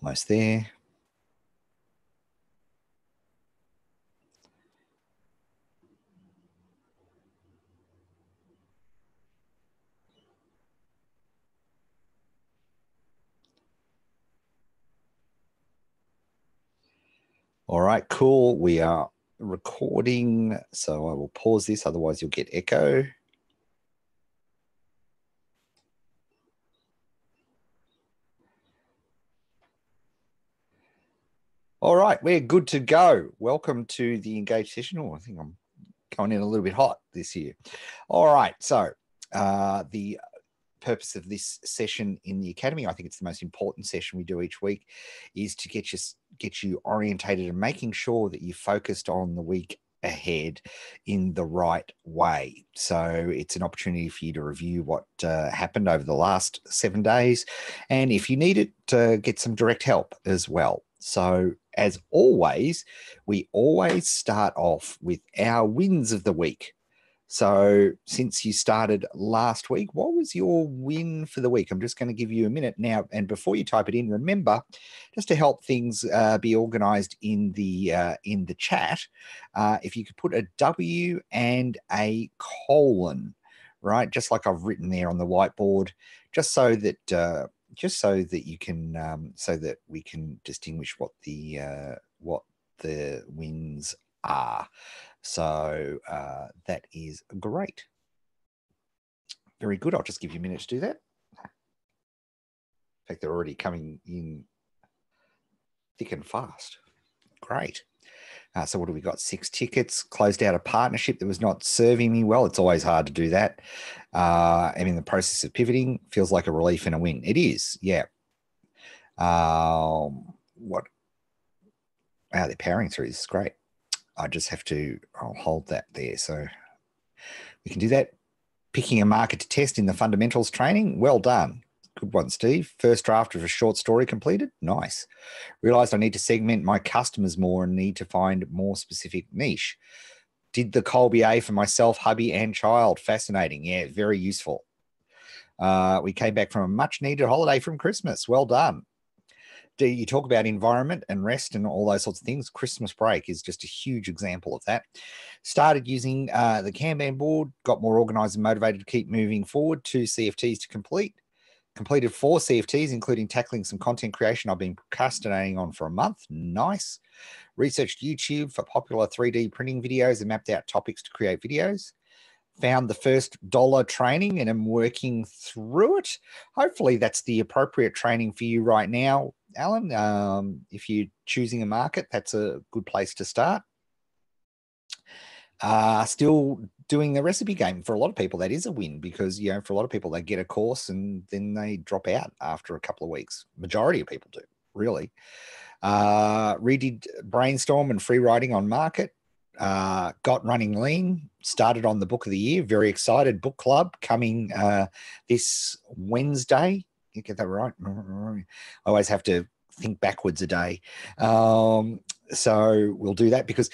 Almost there. All right, cool. We are recording, so I will pause this, otherwise you'll get echo. All right, we're good to go. Welcome to the Engage session. Oh, I think I'm going in a little bit hot this year. All right, so the purpose of this session in the Academy, I think it's the most important session we do each week, is to get you orientated and making sure that you're focused on the week ahead in the right way. So it's an opportunity for you to review what happened over the last 7 days, and if you need it, get some direct help as well. So as always, we always start off with our wins of the week. So since you started last week, what was your win for the week? I'm just going to give you a minute now. And before you type it in, remember, just to help things be organized in the chat, if you could put a W and a colon, right? Just like I've written there on the whiteboard, just so that you can so that we can distinguish what the wins are. So that is great. Very good. I'll just give you a minute to do that. In fact, they're already coming in thick and fast. Great. So what do we got? 6 tickets, closed out a partnership that was not serving me well. It's always hard to do that. I'm in the process of pivoting. Feels like a relief and a win. It is, yeah. They're powering through. This is great. I just have to, I'll hold that there. So we can do that. Picking a market to test in the fundamentals training. Well done. Good one, Steve. First draft of a short story completed. Nice. Realized I need to segment my customers more and need to find more specific niche. Did the Colby A for myself, hubby, and child. Fascinating. Yeah, very useful. We came back from a much needed holiday from Christmas. Well done. Do you talk about environment and rest and all those sorts of things? Christmas break is just a huge example of that. Started using the Kanban board, got more organized and motivated to keep moving forward. 2 CFTs to complete. Completed 4 CFTs, including tackling some content creation I've been procrastinating on for a month. Nice. Researched YouTube for popular 3D printing videos and mapped out topics to create videos. Found the first dollar training and am working through it. Hopefully that's the appropriate training for you right now, Alan. If you're choosing a market, that's a good place to start. Still doing the recipe game. For a lot of people, that is a win because, for a lot of people, they get a course and then they drop out after a couple of weeks. Majority of people do, really. Redid brainstorm and free writing on market. Got running lean, started on the book of the year. Very excited. Book club coming this Wednesday. You get that right? I always have to think backwards a day. So we'll do that because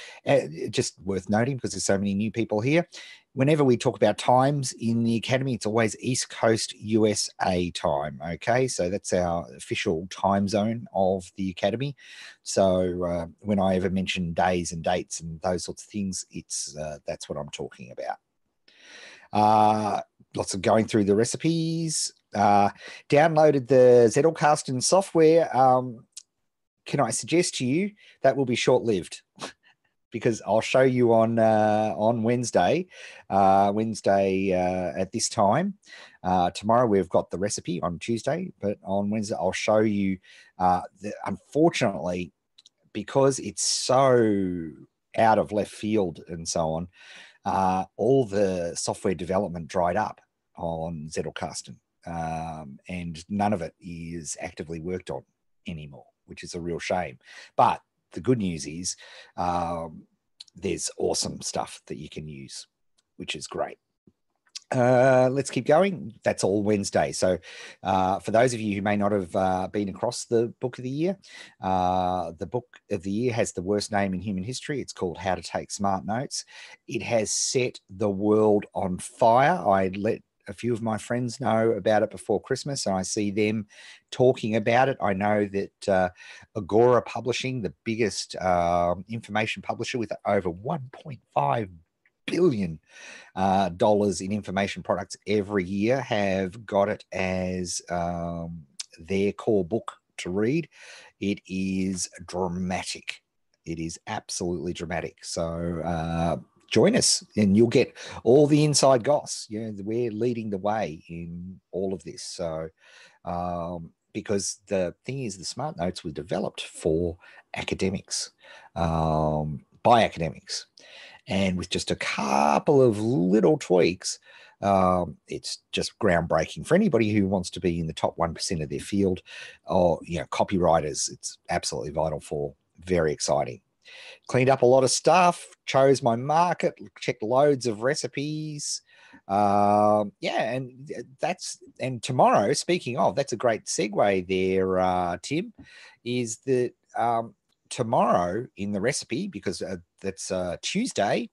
just worth noting, because there's so many new people here. Whenever we talk about times in the Academy, it's always East Coast USA time. Okay, so that's our official time zone of the Academy. So when I ever mention days and dates and those sorts of things, it's that's what I'm talking about. Lots of going through the recipes. Downloaded the Zettelkasten software. Can I suggest to you that will be short-lived because I'll show you on Wednesday at this time. Tomorrow we've got the recipe on Tuesday, but on Wednesday I'll show you. Unfortunately, because it's so out of left field and so on, all the software development dried up on Zettelkasten, and none of it is actively worked on anymore, which is a real shame. But the good news is there's awesome stuff that you can use, which is great. Let's keep going. That's all Wednesday. So for those of you who may not have been across the book of the year, the book of the year has the worst name in human history. It's called How to Take Smart Notes. It has set the world on fire. I let a few of my friends know about it before Christmas, and I see them talking about it. I know that Agora Publishing, the biggest information publisher with over $1.5 billion in information products every year, have got it as their core book to read. It is dramatic. It is absolutely dramatic. So join us and you'll get all the inside goss. We're leading the way in all of this. So because the thing is, the Smart Notes were developed for academics, by academics. And with just a couple of little tweaks, it's just groundbreaking for anybody who wants to be in the top 1% of their field, or copywriters. It's absolutely vital for. Very exciting. Cleaned up a lot of stuff, chose my market, checked loads of recipes. And tomorrow, speaking of, that's a great segue there, Tim, is that tomorrow in the recipe, because that's Tuesday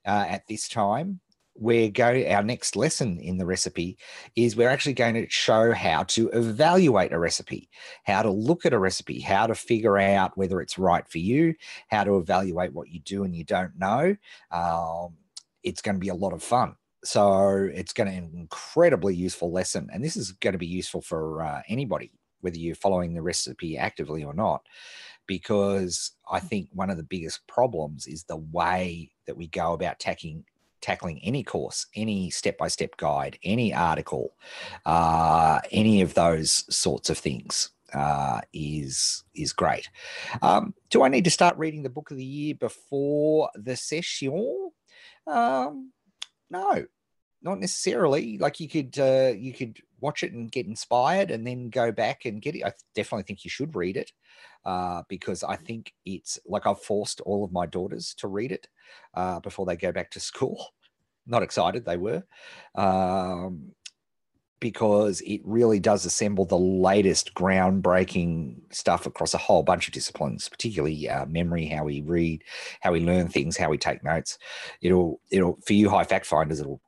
at this time, our next lesson in the recipe is we're actually going to show how to evaluate a recipe, how to look at a recipe, how to figure out whether it's right for you, how to evaluate what you do and you don't know. It's going to be a lot of fun. So it's going to be an incredibly useful lesson. And this is going to be useful for anybody, whether you're following the recipe actively or not, because I think one of the biggest problems is the way that we go about tackling any course, any step-by-step guide, any article, any of those sorts of things is great. Do I need to start reading the book of the year before the session? No, not necessarily. Like you could watch it and get inspired and then go back and get it. I definitely think you should read it because I think it's like I've forced all of my daughters to read it before they go back to school. Not excited, they were, because it really does assemble the latest groundbreaking stuff across a whole bunch of disciplines, particularly memory, how we read, how we learn things, how we take notes. It'll for you high fact finders, it'll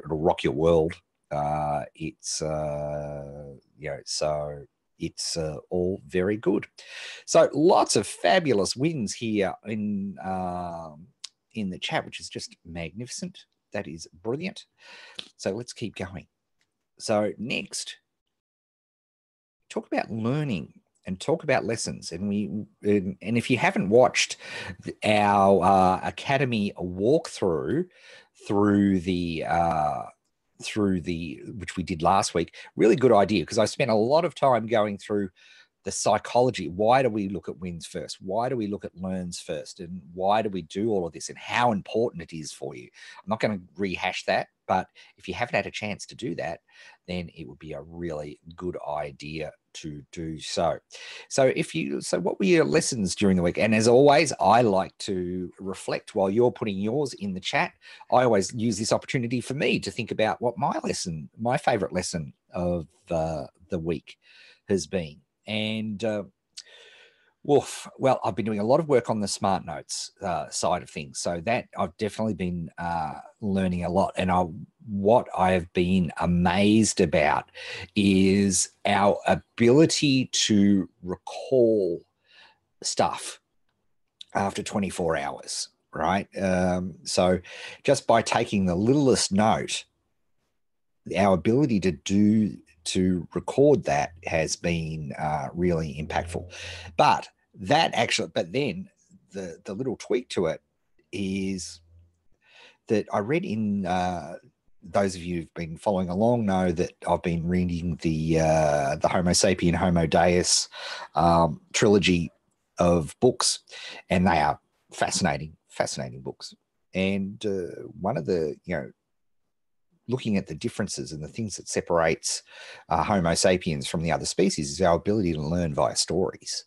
rock your world. So it's all very good. So lots of fabulous wins here in the chat, which is just magnificent. That is brilliant. So let's keep going. So next, talk about learning and talk about lessons. And if you haven't watched our Academy walkthrough through the which we did last week, really good idea, because I spent a lot of time going through the psychology. Why do we look at wins first? Why do we look at learns first? And why do we do all of this and how important it is for you? I'm not going to rehash that, but if you haven't had a chance to do that, then it would be a really good idea to do so. So what were your lessons during the week? And as always, I like to reflect while you're putting yours in the chat. I always use this opportunity for me to think about what my favorite lesson of the week has been. And well, I've been doing a lot of work on the Smart Notes side of things. So that I've definitely been learning a lot. And what I have been amazed about is our ability to recall stuff after 24 hours, right? So just by taking the littlest note, our ability to record that has been really impactful. But then the little tweak to it is that I read in those of you who've been following along know that I've been reading the Homo Sapien, Homo Deus trilogy of books, and they are fascinating books. And one of the, looking at the differences and the things that separates Homo sapiens from the other species is our ability to learn via stories,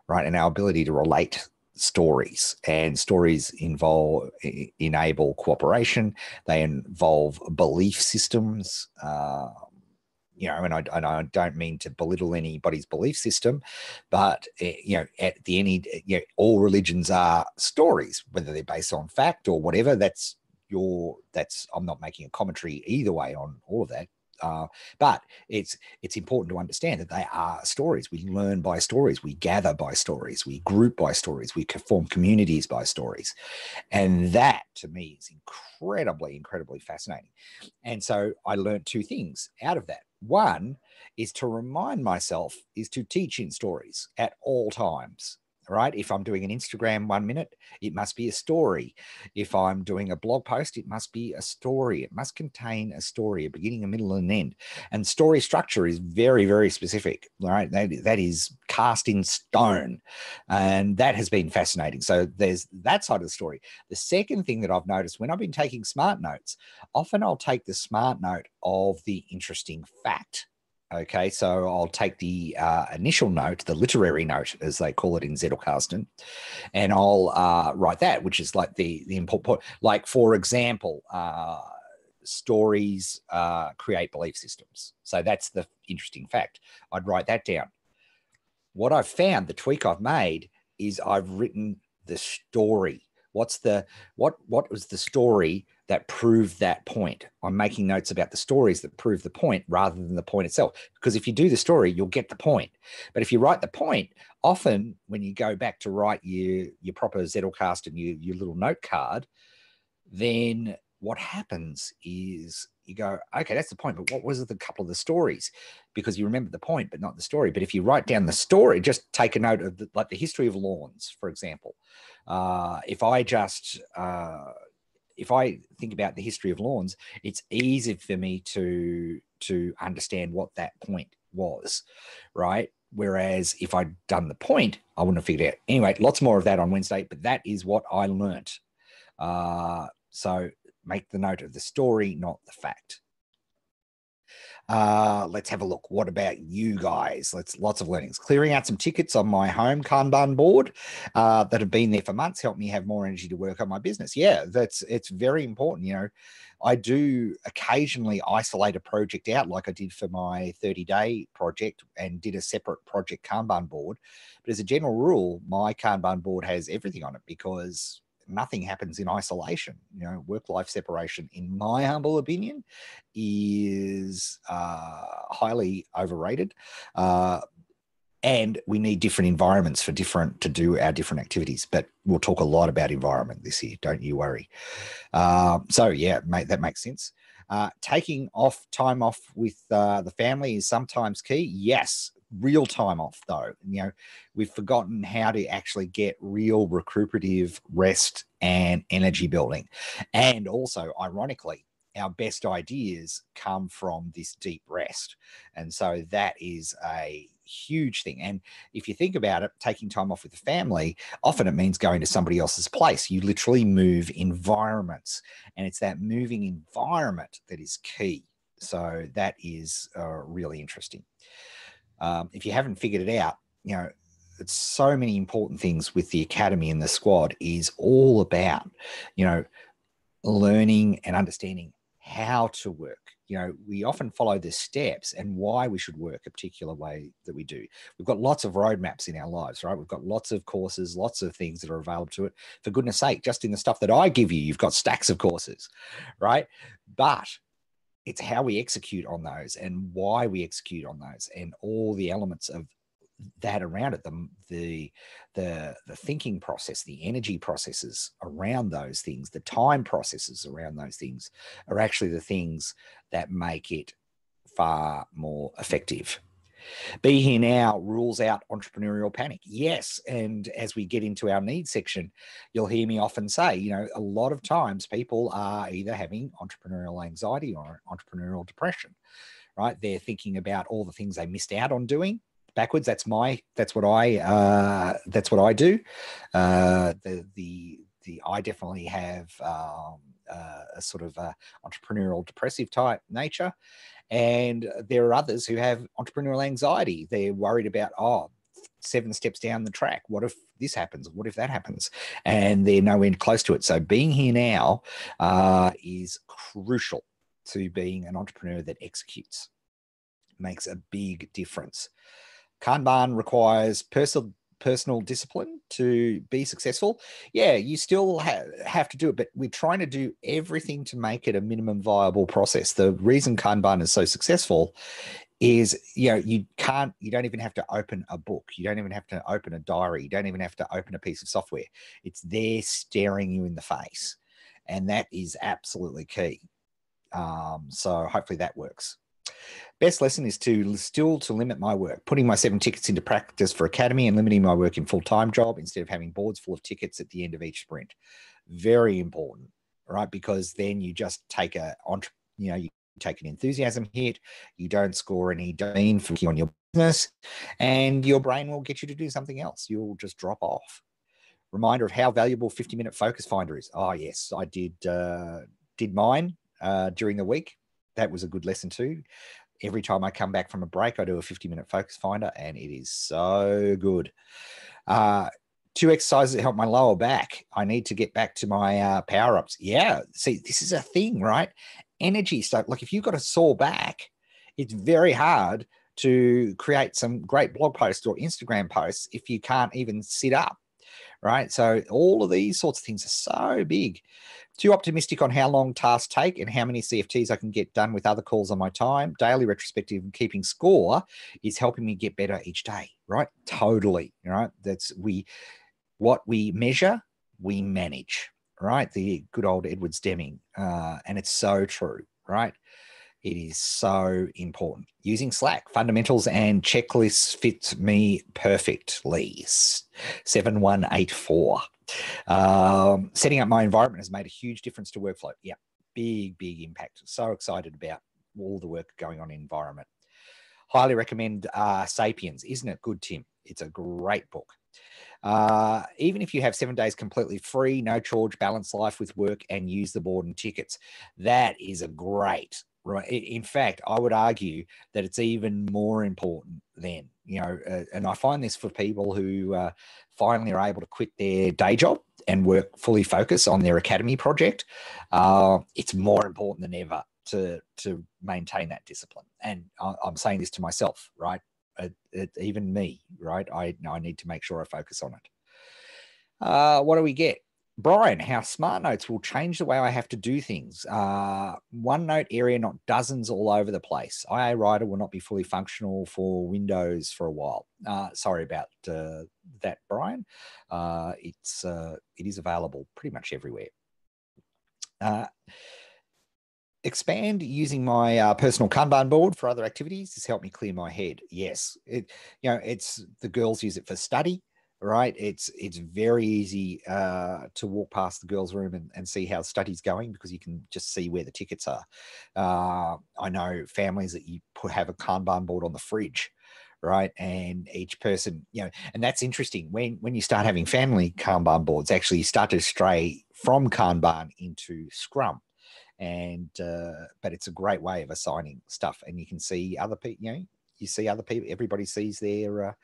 right? And our ability to relate stories. And stories enable cooperation. They involve belief systems, and I don't mean to belittle anybody's belief system, but at the end, all religions are stories, whether they're based on fact or whatever. That's I'm not making a commentary either way on all of that. But it's important to understand that they are stories. We learn by stories. We gather by stories. We group by stories. We form communities by stories. And that, to me, is incredibly fascinating. And so I learned two things out of that. One is to remind myself is to teach in stories at all times. Right? If I'm doing an Instagram 1 minute, it must be a story. If I'm doing a blog post, it must be a story. It must contain a story, a beginning, a middle, and an end. And story structure is very specific, right? That is cast in stone. And that has been fascinating. So there's that side of the story. The second thing that I've noticed when I've been taking smart notes, often I'll take the smart note of the interesting fact. Okay, so I'll take the initial note, the literary note, as they call it in Zettelkasten, and I'll write that, which is like the important point. Like, for example, stories create belief systems. So that's the interesting fact. I'd write that down. What I've found, the tweak I've made, is I've written the story. What was the story that proved that point? I'm making notes about the stories that prove the point rather than the point itself. Because if you do the story, you'll get the point. But if you write the point, often when you go back to write your proper Zettelkasten and your little note card, then what happens is you go, okay, that's the point, but what was the couple of the stories? Because you remember the point, but not the story. But if you write down the story, just take a note of like the history of lawns, for example. If I think about the history of lawns, it's easy for me to understand what that point was, right? Whereas if I'd done the point, I wouldn't have figured it out. Anyway, lots more of that on Wednesday, but that is what I learnt. So make the note of the story, not the fact. Let's have a look. What about you guys? Lots of learnings. Clearing out some tickets on my home Kanban board that have been there for months helped me have more energy to work on my business. Yeah, it's very important. You know, I do occasionally isolate a project out, like I did for my 30-day project, and did a separate project Kanban board. But as a general rule, my Kanban board has everything on it because nothing happens in isolation. You know, work-life separation, in my humble opinion, is highly overrated. And we need different environments to do our different activities. But we'll talk a lot about environment this year. Don't you worry. So yeah, mate, that makes sense. Taking time off with the family is sometimes key. Yes. Real time off, though. You know, we've forgotten how to actually get real recuperative rest and energy building. And also, ironically, our best ideas come from this deep rest. And so that is a huge thing. And if you think about it, taking time off with the family, often it means going to somebody else's place. You literally move environments, and it's that moving environment that is key. So that is really interesting. If you haven't figured it out, you know, it's so many important things with the academy and the squad is all about, you know, learning and understanding how to work. You know, we often follow the steps and why we should work a particular way that we do. We've got lots of roadmaps in our lives, right? We've got lots of courses, lots of things that are available to it. For goodness sake, just in the stuff that I give you, you've got stacks of courses, right? But it's how we execute on those and why we execute on those and all the elements of that around it, the thinking process, the energy processes around those things, the time processes around those things are actually the things that make it far more effective. Be Here Now rules out entrepreneurial panic. Yes. And as we get into our needs section, you'll hear me often say, you know, a lot of times people are either having entrepreneurial anxiety or entrepreneurial depression, right? They're thinking about all the things they missed out on doing backwards. That's what I do. I definitely have a sort of entrepreneurial depressive type nature. And there are others who have entrepreneurial anxiety. They're worried about, 7 steps down the track, what if this happens? What if that happens? And they're nowhere close to it. So being here now is crucial to being an entrepreneur that executes. Makes a big difference. Kanban requires personal discipline to be successful, yeah, you still have to do it, but we're trying to do everything to make it a minimum viable process. The reason Kanban is so successful is, you don't even have to open a book. You don't even have to open a diary. You don't even have to open a piece of software. It's there staring you in the face. And that is absolutely key. So hopefully that works. Best lesson is to limit my work, putting my 7 tickets into practice for academy and limiting my work in full-time job instead of having boards full of tickets at the end of each sprint. Very important, right? Because then you just take you take an enthusiasm hit, you don't score any dopamine for on your business, and your brain will get you to do something else. You'll just drop off. Reminder of how valuable 50-minute focus finder is. Oh yes, I did mine during the week. That was a good lesson too. Every time I come back from a break, I do a 50-minute focus finder, and it is so good. 2 exercises that help my lower back. I need to get back to my power-ups. Yeah, see, this is a thing, right? Energy stuff. Like if you've got a sore back, it's very hard to create some great blog posts or Instagram posts if you can't even sit up, right? So all of these sorts of things are so big. Too optimistic on how long tasks take and how many CFTs I can get done with other calls on my time. Daily retrospective and keeping score is helping me get better each day, right? Totally, right? What we measure, we manage, right? The good old Edwards Deming. And it's so true, right? It is so important. Using Slack, fundamentals and checklists fit me perfectly. 7184. Setting up my environment has made a huge difference to workflow. Yeah, big impact. So excited about all the work going on in environment. Highly recommend Sapiens. Isn't it good, Tim? It's a great book. Even if you have 7 days completely free, no charge, balance life with work and use the board and tickets. That is a great, right? In fact, I would argue that it's even more important then, and I find this for people who finally are able to quit their day job and work fully focused on their academy project. It's more important than ever to maintain that discipline. And I'm saying this to myself, right? Even me, right? I need to make sure I focus on it. What do we get? Brian, how Smart Notes will change the way I have to do things. OneNote area, not dozens all over the place. IA Writer will not be fully functional for Windows for a while. Sorry about that, Brian. It is available pretty much everywhere. Expand using my personal Kanban board for other activities has helped me clear my head. Yes, it's the girls use it for study, right? It's very easy to walk past the girls' room and see how study's going because you can just see where the tickets are. I know families that you have a Kanban board on the fridge, right? And each person, and that's interesting. When you start having family Kanban boards, actually you start to stray from Kanban into Scrum. And but it's a great way of assigning stuff, and you can see other people. You see other people. Everybody sees their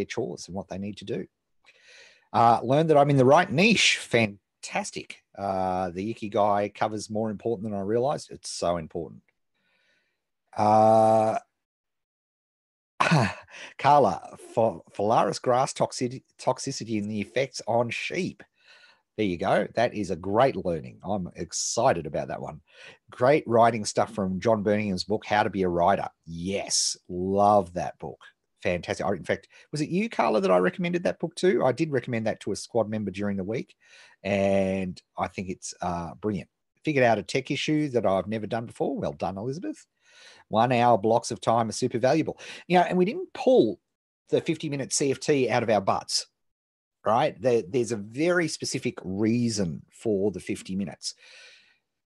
chores and what they need to do. Learn that I'm in the right niche. Fantastic. The Ikigai covers more important than I realized. It's so important. Carla, Phalaris grass toxicity and the effects on sheep. There you go. That is a great learning. I'm excited about that one. Great writing stuff from John Burningham's book, How to Be a Writer. Yes, love that book. Fantastic. In fact, was it you, Carla, that I recommended that book to? I did recommend that to a squad member during the week, and I think it's brilliant. Figured out a tech issue that I've never done before. Well done, Elizabeth. 1 hour blocks of time are super valuable. And we didn't pull the 50-minute CFT out of our butts. Right? There's a very specific reason for the 50 minutes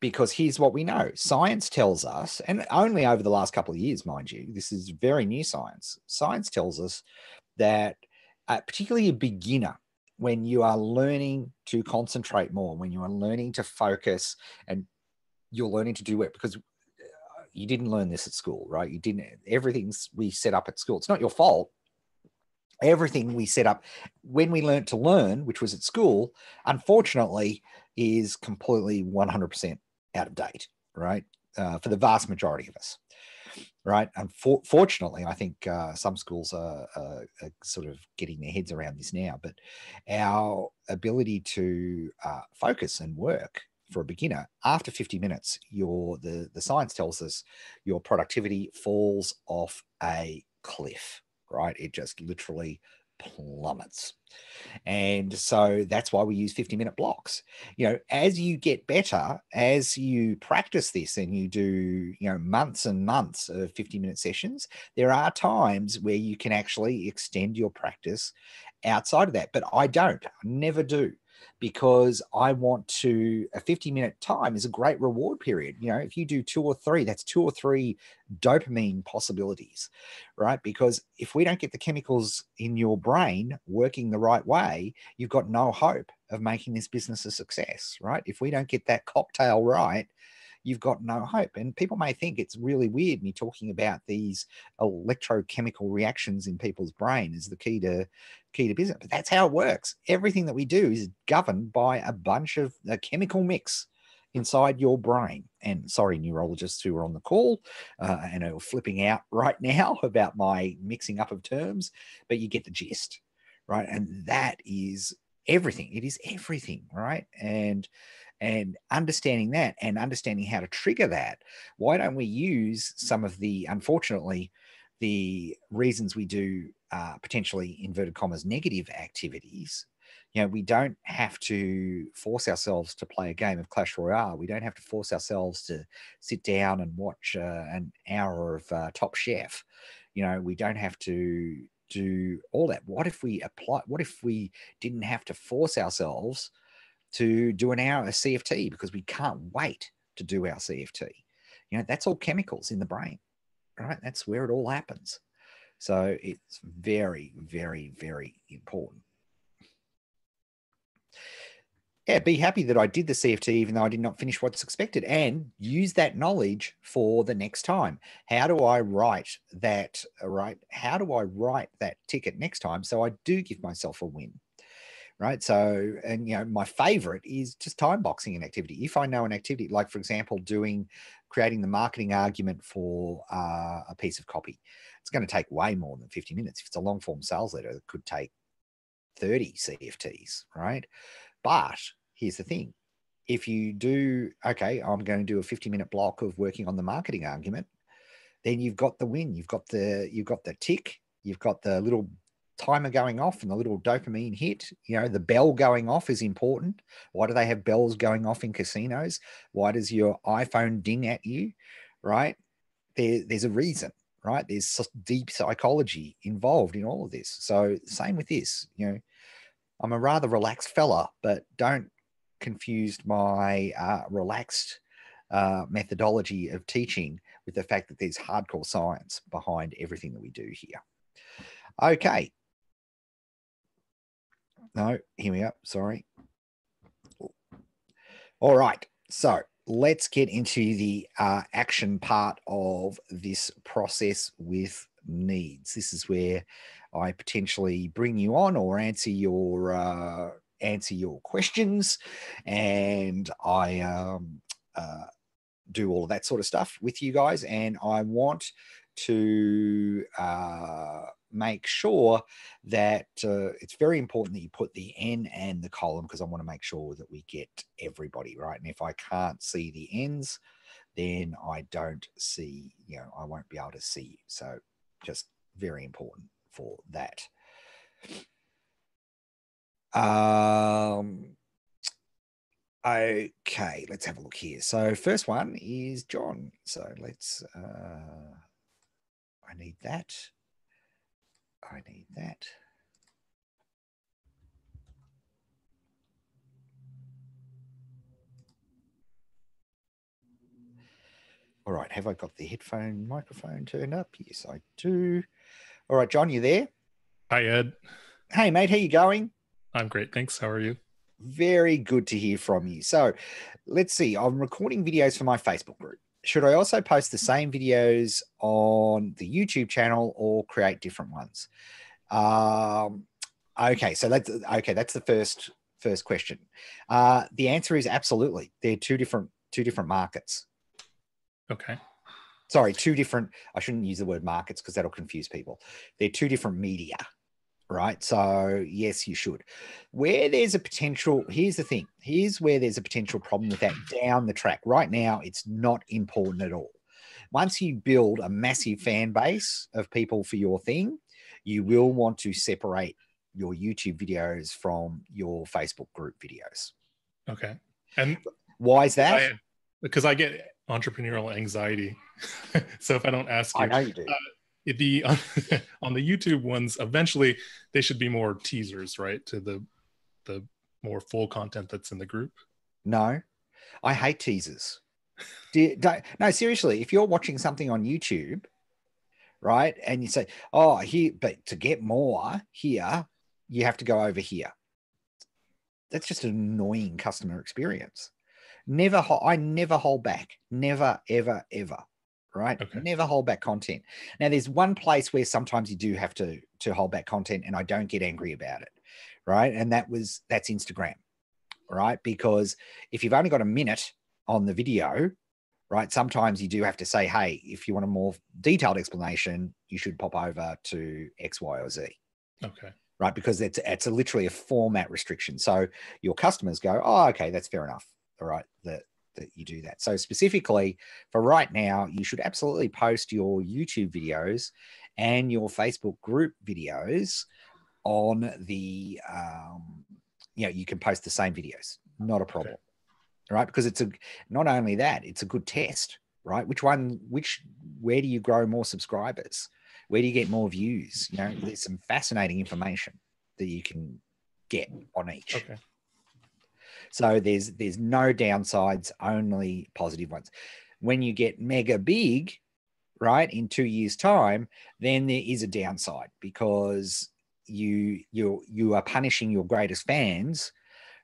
because here's what we know. Science tells us, and only over the last couple of years, mind you, this is very new science. Science tells us that particularly a beginner, when you are learning to concentrate more, when you are learning to focus and you're learning to do it because you didn't learn this at school, right? You didn't, everything's we set up at school. It's not your fault. Everything we set up when we learned to learn, which was at school, unfortunately, is completely 100% out of date, right? For the vast majority of us. right? Unfortunately, I think some schools are sort of getting their heads around this now, but our ability to focus and work for a beginner after 50 minutes, the science tells us your productivity falls off a cliff, right? It just literally plummets. And so that's why we use 50-minute blocks. As you get better, as you practice this and you do, months and months of 50-minute sessions, there are times where you can actually extend your practice outside of that. But I never do, because I want a 50-minute time is a great reward period. If you do 2 or 3, that's 2 or 3 dopamine possibilities, right? Because if we don't get the chemicals in your brain working the right way, you've got no hope of making this business a success, right? If we don't get that cocktail right, you've got no hope. And people may think it's really weird me talking about these electrochemical reactions in people's brain is the key to business, but that's how it works. Everything that we do is governed by a bunch of a chemical mix inside your brain. And sorry, neurologists who are on the call and are flipping out right now about my mixing up of terms, but you get the gist, right? And that is everything. It is everything, right? And understanding that and understanding how to trigger that. Why don't we use some of unfortunately, the reasons we do potentially inverted commas negative activities? We don't have to force ourselves to play a game of Clash Royale. We don't have to force ourselves to sit down and watch an hour of Top Chef. We don't have to do all that. What if we didn't have to force ourselves to do an hour of CFT because we can't wait to do our CFT? That's all chemicals in the brain, right? That's where it all happens. So it's very, very, very important. Yeah, be happy that I did the CFT even though I did not finish what's expected, and use that knowledge for the next time. How do I write that, right? How do I write that ticket next time so I do give myself a win? Right. So, and, my favorite is just time boxing an activity. If I know an activity, like, for example, creating the marketing argument for a piece of copy, it's going to take way more than 50 minutes. If it's a long form sales letter, it could take 30 CFTs, right? But here's the thing. If you do, okay, I'm going to do a 50-minute block of working on the marketing argument, then you've got the win. You've got the tick. You've got the little timer going off and the little dopamine hit. The bell going off is important. Why do they have bells going off in casinos? Why does your iPhone ding at you, right? There's a reason, right? There's deep psychology involved in all of this. So same with this. I'm a rather relaxed fella, but don't confuse my relaxed methodology of teaching with the fact that there's hardcore science behind everything that we do here. Okay. No, here we are. Sorry. All right. So let's get into the action part of this process with needs. This is where I potentially bring you on or answer your questions, and I do all of that sort of stuff with you guys. And I want to make sure that it's very important that you put the N and the column, because I want to make sure that we get everybody right. And if I can't see the N's, then I don't see, I won't be able to see you. So just very important for that. Okay, let's have a look here. So first one is John. So let's, I need that. All right, have I got the headphone microphone turned up? Yes, I do. All right, John, you there? Hi, Ed. Hey, mate, how you going? I'm great, thanks. How are you? Very good to hear from you. So let's see. I'm recording videos for my Facebook group. Should I also post the same videos on the YouTube channel or create different ones? Okay, so that's the first question. The answer is absolutely. They're two different markets. Okay. Sorry, two different, I shouldn't use the word markets because that'll confuse people. They're two different media, right? So yes, you should. Where there's a potential, here's the thing. Here's where there's a potential problem with that down the track. Right now, it's not important at all. Once you build a massive fan base of people for your thing, you will want to separate your YouTube videos from your Facebook group videos. Okay. And why is that? Because I get entrepreneurial anxiety. So if I don't ask you, I know you do. On the YouTube ones, eventually they should be more teasers, right? To the more full content that's in the group. No, I hate teasers. No, seriously, if you're watching something on YouTube, right, and you say, oh, here, but to get more here, you have to go over here. That's just an annoying customer experience. I never hold back. Never, ever, ever. Right? Okay. Never hold back content. Now, there's one place where sometimes you do have to hold back content, and I don't get angry about it. Right? And that's Instagram. Right? Because if you've only got a minute on the video, right, sometimes you do have to say, hey, if you want a more detailed explanation, you should pop over to X, Y, or Z. Okay. Right? Because it's literally a format restriction. So your customers go, oh, okay, that's fair enough. All right, that you do that. So specifically for right now, you should absolutely post your YouTube videos and your Facebook group videos on the, you can post the same videos, not a problem. Okay. Right? Because not only that, it's a good test, right? Where do you grow more subscribers? Where do you get more views? There's some fascinating information that you can get on each. Okay. So there's no downsides, only positive ones. When you get mega big, right, in 2 years' time, then there is a downside because you are punishing your greatest fans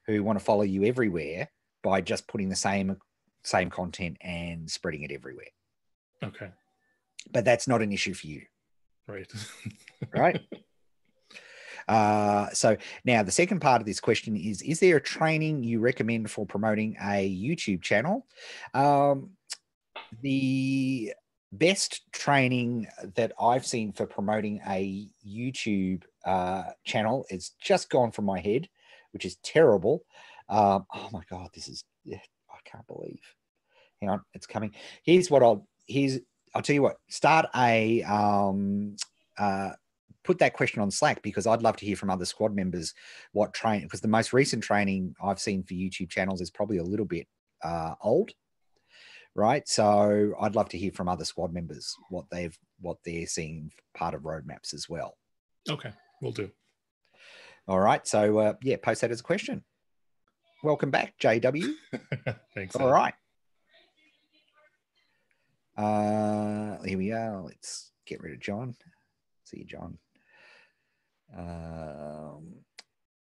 who want to follow you everywhere by just putting the same content and spreading it everywhere. Okay. But that's not an issue for you. Right. Right. So now the second part of this question is there a training you recommend for promoting a YouTube channel? The best training that I've seen for promoting a YouTube channel is just gone from my head, which is terrible. Oh my God, I can't believe. Hang on, it's coming. I'll tell you what, start put that question on Slack because I'd love to hear from other squad members because the most recent training I've seen for YouTube channels is probably a little bit old, right? So I'd love to hear from other squad members what they're seeing part of roadmaps as well. Okay, will do. All right, so post that as a question. Welcome back, JW. Thanks. All right. Here we are. Let's get rid of John. See you, John.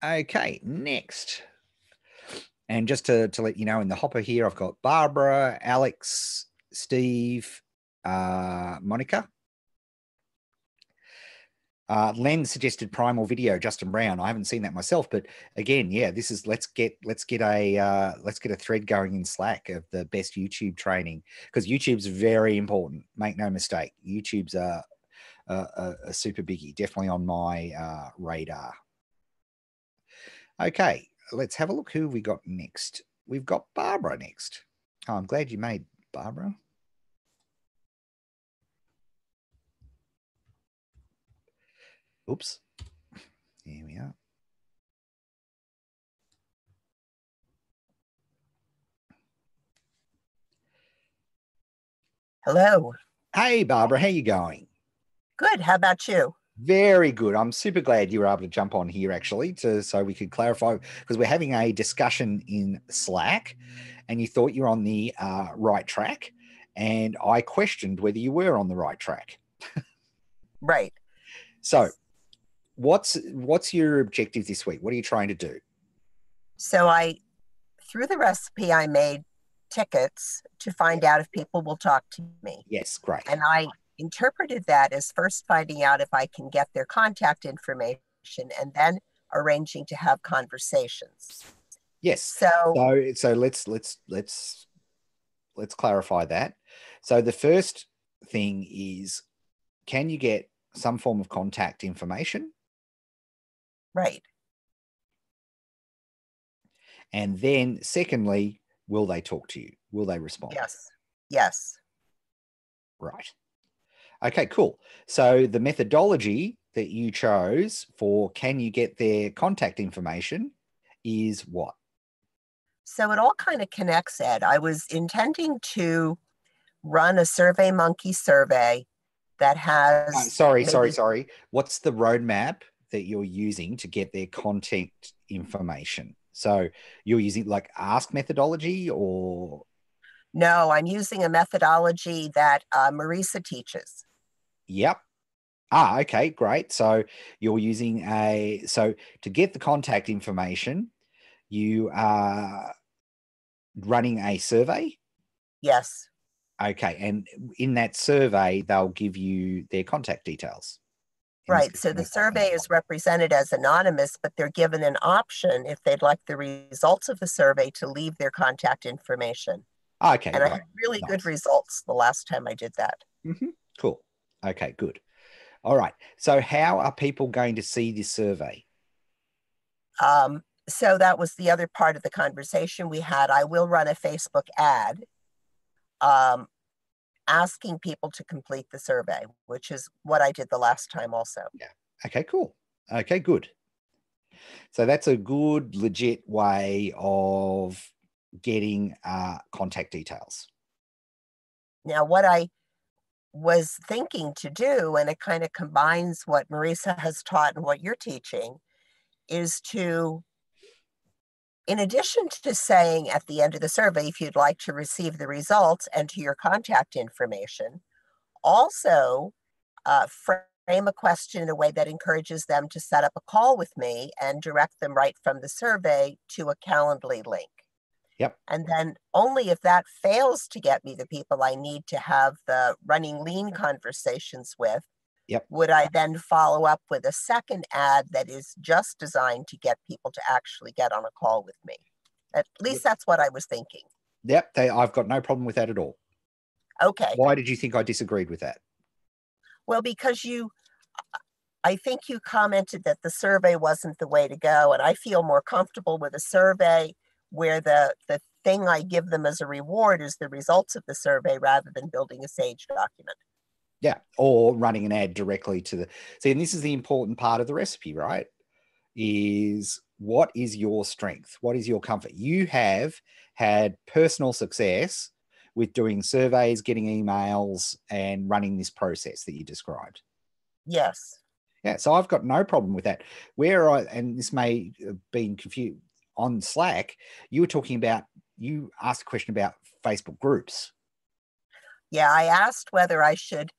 Okay, next. And just to let you know, in the hopper here, I've got Barbara, Alex, Steve, Monica. Len suggested Primal Video, Justin Brown. I haven't seen that myself, but again, this is let's get a thread going in Slack of the best YouTube training because YouTube's very important. Make no mistake, YouTube's a super biggie, definitely on my radar. Okay, let's have a look who we got next. We've got Barbara next. Oh, I'm glad you made Barbara. Oops. Here we are. Hello. Hey, Barbara, how you going? Good. How about you? Very good. I'm super glad you were able to jump on here actually so we could clarify because we're having a discussion in Slack and you thought you're on the right track and I questioned whether you were on the right track. Right. So what's your objective this week? What are you trying to do? So through the recipe, I made tickets to find out if people will talk to me. Yes, great. And I interpreted that as first finding out if I can get their contact information and then arranging to have conversations. Yes. So let's clarify that. So the first thing is, can you get some form of contact information? Right. And then secondly, will they talk to you? Will they respond? Yes. Yes. Right. Okay, cool. So the methodology that you chose for can you get their contact information is what? So it all kind of connects, Ed. I was intending to run a SurveyMonkey survey that has Sorry. What's the roadmap that you're using to get their contact information? So you're using like ask methodology or? No, I'm using a methodology that Marisa teaches. Yep. Ah, okay, great. So you're using so to get the contact information, you are running a survey. Yes. Okay. And in that survey, they'll give you their contact details. Right. So the survey is represented as anonymous, but they're given an option if they'd like the results of the survey to leave their contact information. Okay. And I had really good results the last time I did that. Mm-hmm. Cool. Okay, good. All right. So how are people going to see this survey? So that was the other part of the conversation we had. I will run a Facebook ad asking people to complete the survey, which is what I did the last time also. Yeah. Okay, cool. Okay, good. So that's a good, legit way of getting contact details. Now, what I was thinking to do, and it kind of combines what Marisa has taught and what you're teaching, is to, in addition to saying at the end of the survey, if you'd like to receive the results, enter your contact information, also frame a question in a way that encourages them to set up a call with me and direct them right from the survey to a Calendly link. Yep. And then only if that fails to get me the people I need to have the running lean conversations with, yep, would I then follow up with a second ad that is just designed to get people to actually get on a call with me. At least that's what I was thinking. Yep, I've got no problem with that at all. Okay. Why did you think I disagreed with that? Well, because I think you commented that the survey wasn't the way to go, and I feel more comfortable with a survey where the thing I give them as a reward is the results of the survey rather than building a Sage document. Yeah, or running an ad directly to the... See, and this is the important part of the recipe, right? Is what is your strength? What is your comfort? You have had personal success with doing surveys, getting emails, and running this process that you described. Yes. Yeah, so I've got no problem with that. And this may have been confused on Slack, you were talking about, you asked a question about Facebook groups. Yeah, I asked whether I should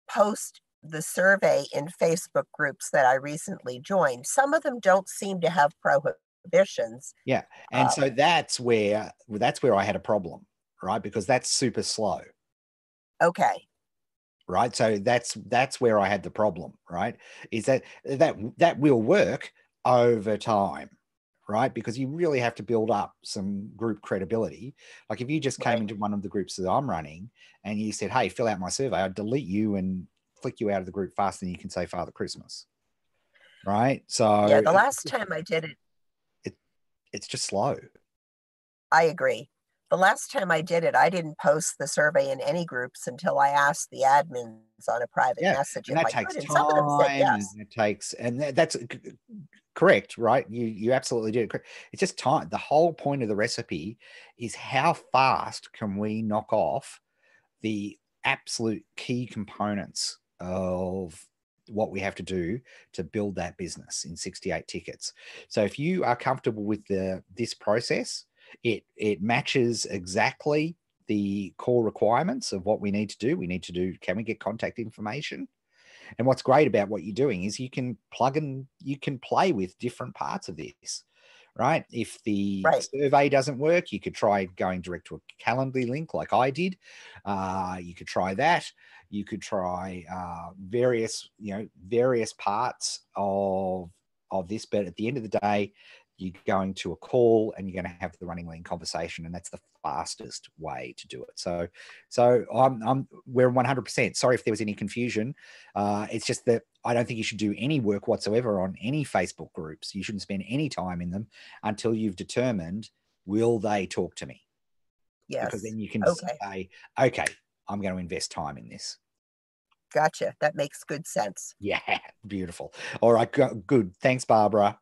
post the survey in Facebook groups that I recently joined. Some of them don't seem to have prohibitions. Yeah, and so that's where I had a problem, right? Because that's super slow. Okay. Right, so that's where I had the problem, right? Is that will work over time, right? Because you really have to build up some group credibility. Like if you just came into one of the groups that I'm running and you said, hey, fill out my survey, I'd delete you and flick you out of the group faster than you can say Father Christmas, right? So yeah, the last time I did it's just slow. I agree. The last time I did it, I didn't post the survey in any groups until I asked the admins on a private message. And that takes time. Some of them said yes. And that's correct, right? You absolutely did it correct. It's just time. The whole point of the recipe is how fast can we knock off the absolute key components of what we have to do to build that business in 68 tickets. So if you are comfortable with this process, it matches exactly the core requirements of what we need to do. Can we get contact information? And what's great about what you're doing is you can you can play with different parts of this, right? If the survey doesn't work, you could try going direct to a Calendly link like I did. You could try that. You could try various parts of this. But at the end of the day, you're going to a call and you're going to have the running lean conversation, and that's the fastest way to do it. So we're 100%. Sorry if there was any confusion. It's just that I don't think you should do any work whatsoever on any Facebook groups. You shouldn't spend any time in them until you've determined, will they talk to me? Yes. Because then you can say, okay, I'm going to invest time in this. Gotcha. That makes good sense. Yeah, beautiful. All right, good. Thanks, Barbara.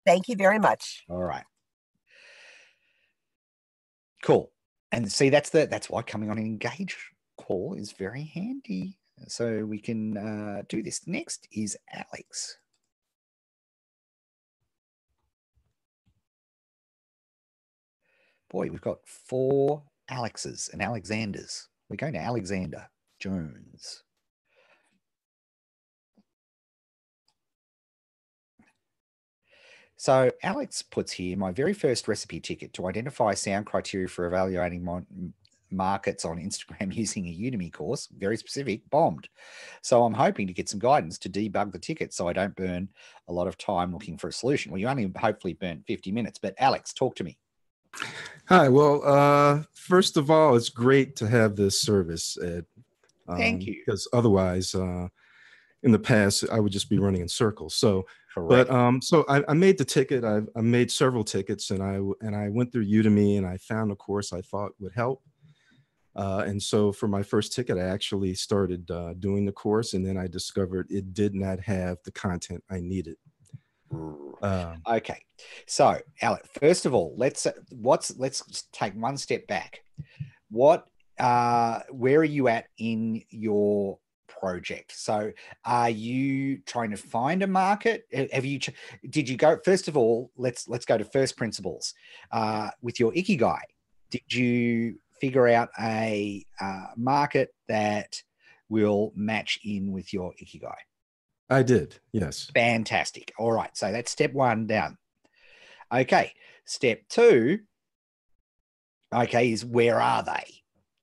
Thank you very much. All right. Cool. And see, that's why coming on an Engage call is very handy. So we can do this. Next is Alex. Boy, we've got 4 Alexes and Alexanders. We're going to Alexander Jones. So Alex puts here, my very first recipe ticket to identify sound criteria for evaluating markets on Instagram using a Udemy course, very specific, bombed. So I'm hoping to get some guidance to debug the ticket so I don't burn a lot of time looking for a solution. Well, you only hopefully burnt 50 minutes, but Alex, talk to me. Hi. Well, first of all, it's great to have this service, Ed. Thank you. Because otherwise, in the past, I would just be running in circles. So, Correct. but so I made the ticket. I made several tickets, and I went through Udemy, and I found a course I thought would help. And so for my first ticket, I actually started doing the course, and then I discovered it did not have the content I needed. Okay, so Alex, first of all, let's take one step back. Where are you at in your project? So are you trying to find a market? Did you go, first of all, let's go to first principles. With your Ikigai, did you figure out a market that will match in with your Ikigai? I did, yes. Fantastic. All right, so that's step 1 down. Okay, step 2, is where are they?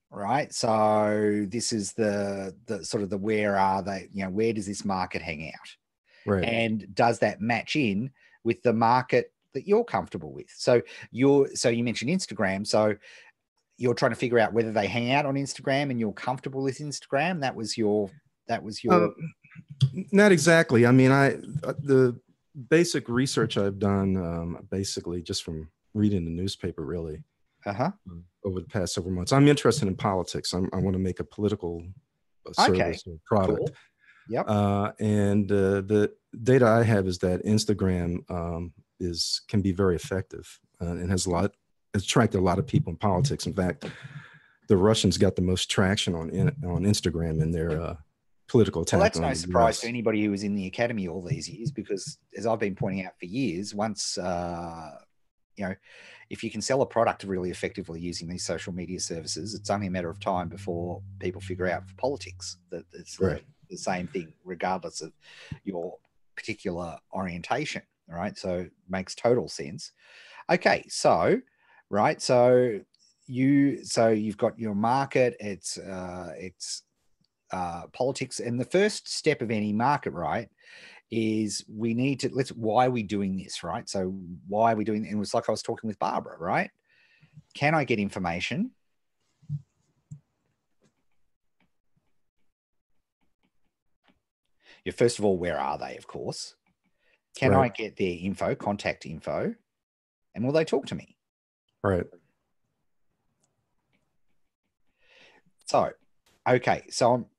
Right, so this is the sort of the where are they, where does this market hang out? Right. And does that match in with the market that you're comfortable with? So you mentioned Instagram, so you're trying to figure out whether they hang out on Instagram and you're comfortable with Instagram. That was your not exactly. I mean, the basic research I've done, basically just from reading the newspaper, really, over the past several months. I'm interested in politics. I want to make a political service or product. Cool. Yep. And the data I have is that Instagram can be very effective and has attracted a lot of people in politics. In fact, the Russians got the most traction on Instagram in their political attack. Well, that's no surprise to anybody who was in the academy all these years, because as I've been pointing out for years, once if you can sell a product really effectively using these social media services, it's only a matter of time before people figure out for politics that it's the same thing, regardless of your particular orientation. All right, so it makes total sense. Okay, so you've got your market. It's politics, and the first step of any market, right, is we need to why are we doing this, right? So why are we doing it? And it was like I was talking with Barbara, right? Can I get information? First of all, where are they? Of course. Can I get their info, contact info, and will they talk to me? Right. So, okay. So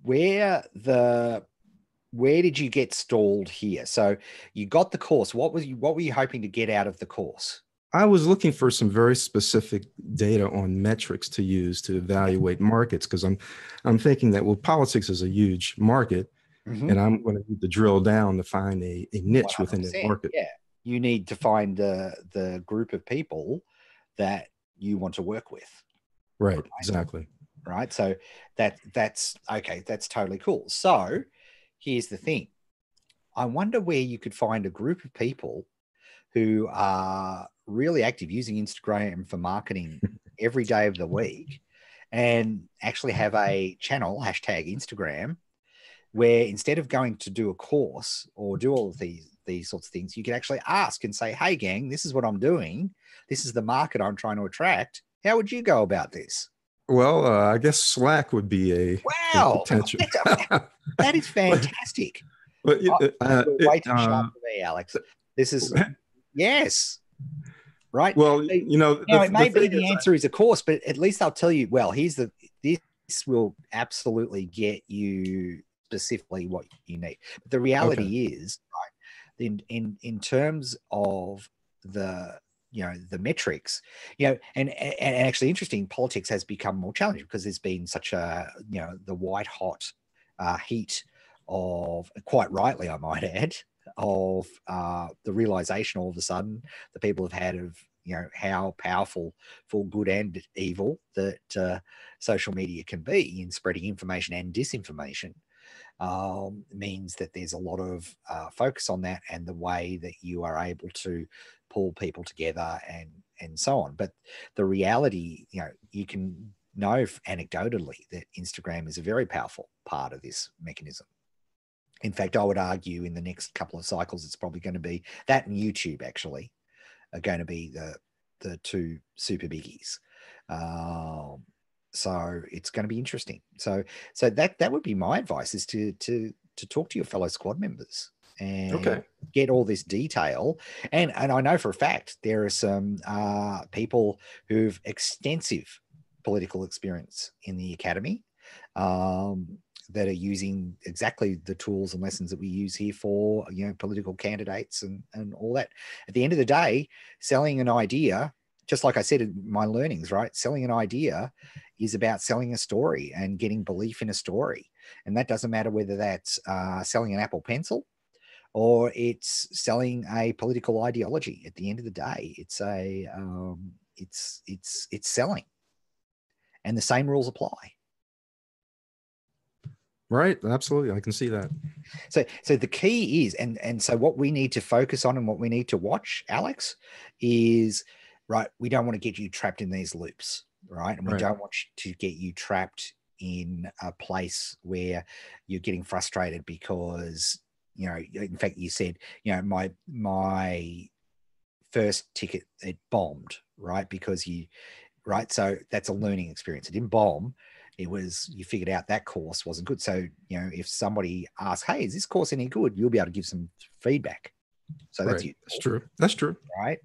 where did you get stalled here? So you got the course. What were you hoping to get out of the course? I was looking for some very specific data on metrics to use to evaluate markets, because I'm thinking that, well, politics is a huge market, and I'm going to need to drill down to find a niche within the market. Yeah, you need to find the group of people that you want to work with. Right. Exactly. Right. So that's okay. That's totally cool. So here's the thing. I wonder where you could find a group of people who are really active using Instagram for marketing every day of the week, and actually have a channel, #Instagram, where instead of going to do a course or do all of these these sorts of things, you can actually ask and say, hey, gang, this is what I'm doing. This is the market I'm trying to attract. How would you go about this? Well, I guess Slack would be a Wow. potential. That is fantastic. But You're way too sharp for me, Alex. This is, yes. Right. Well, now it may be the answer is of course, but at least I'll tell you, well, this will absolutely get you specifically what you need. But the reality is, right, in terms of the metrics, and actually interesting, politics has become more challenging because there's been such a, the white hot heat of, quite rightly, I might add, of the realization all of a sudden the people have had of how powerful for good and evil that social media can be in spreading information and disinformation. Means that there's a lot of focus on that and the way that you are able to pull people together and so on. But the reality, you can know anecdotally that Instagram is a very powerful part of this mechanism. In fact, I would argue in the next couple of cycles, it's probably going to be that, and YouTube actually are going to be the two super biggies. So it's going to be interesting. So that would be my advice, is to talk to your fellow squad members and get all this detail. And I know for a fact there are some people who've extensive political experience in the academy, that are using exactly the tools and lessons that we use here for, political candidates and all that. At the end of the day, selling an idea, just like I said in my learnings, right? Selling an idea is about selling a story and getting belief in a story. And that doesn't matter whether that's selling an Apple Pencil or it's selling a political ideology. At the end of the day, it's it's selling, and the same rules apply. Right. Absolutely. I can see that. So the key is, and so what we need to focus on and what we need to watch, Alex, is, right, we don't want to get you trapped in these loops, right? And we don't want to get you trapped in a place where you're getting frustrated because, in fact, you said, my first ticket, it bombed, right? Because so that's a learning experience. It didn't bomb. It was, you figured out that course wasn't good. So, if somebody asks, hey, is this course any good? You'll be able to give some feedback. So that's you. That's true. That's true. Right.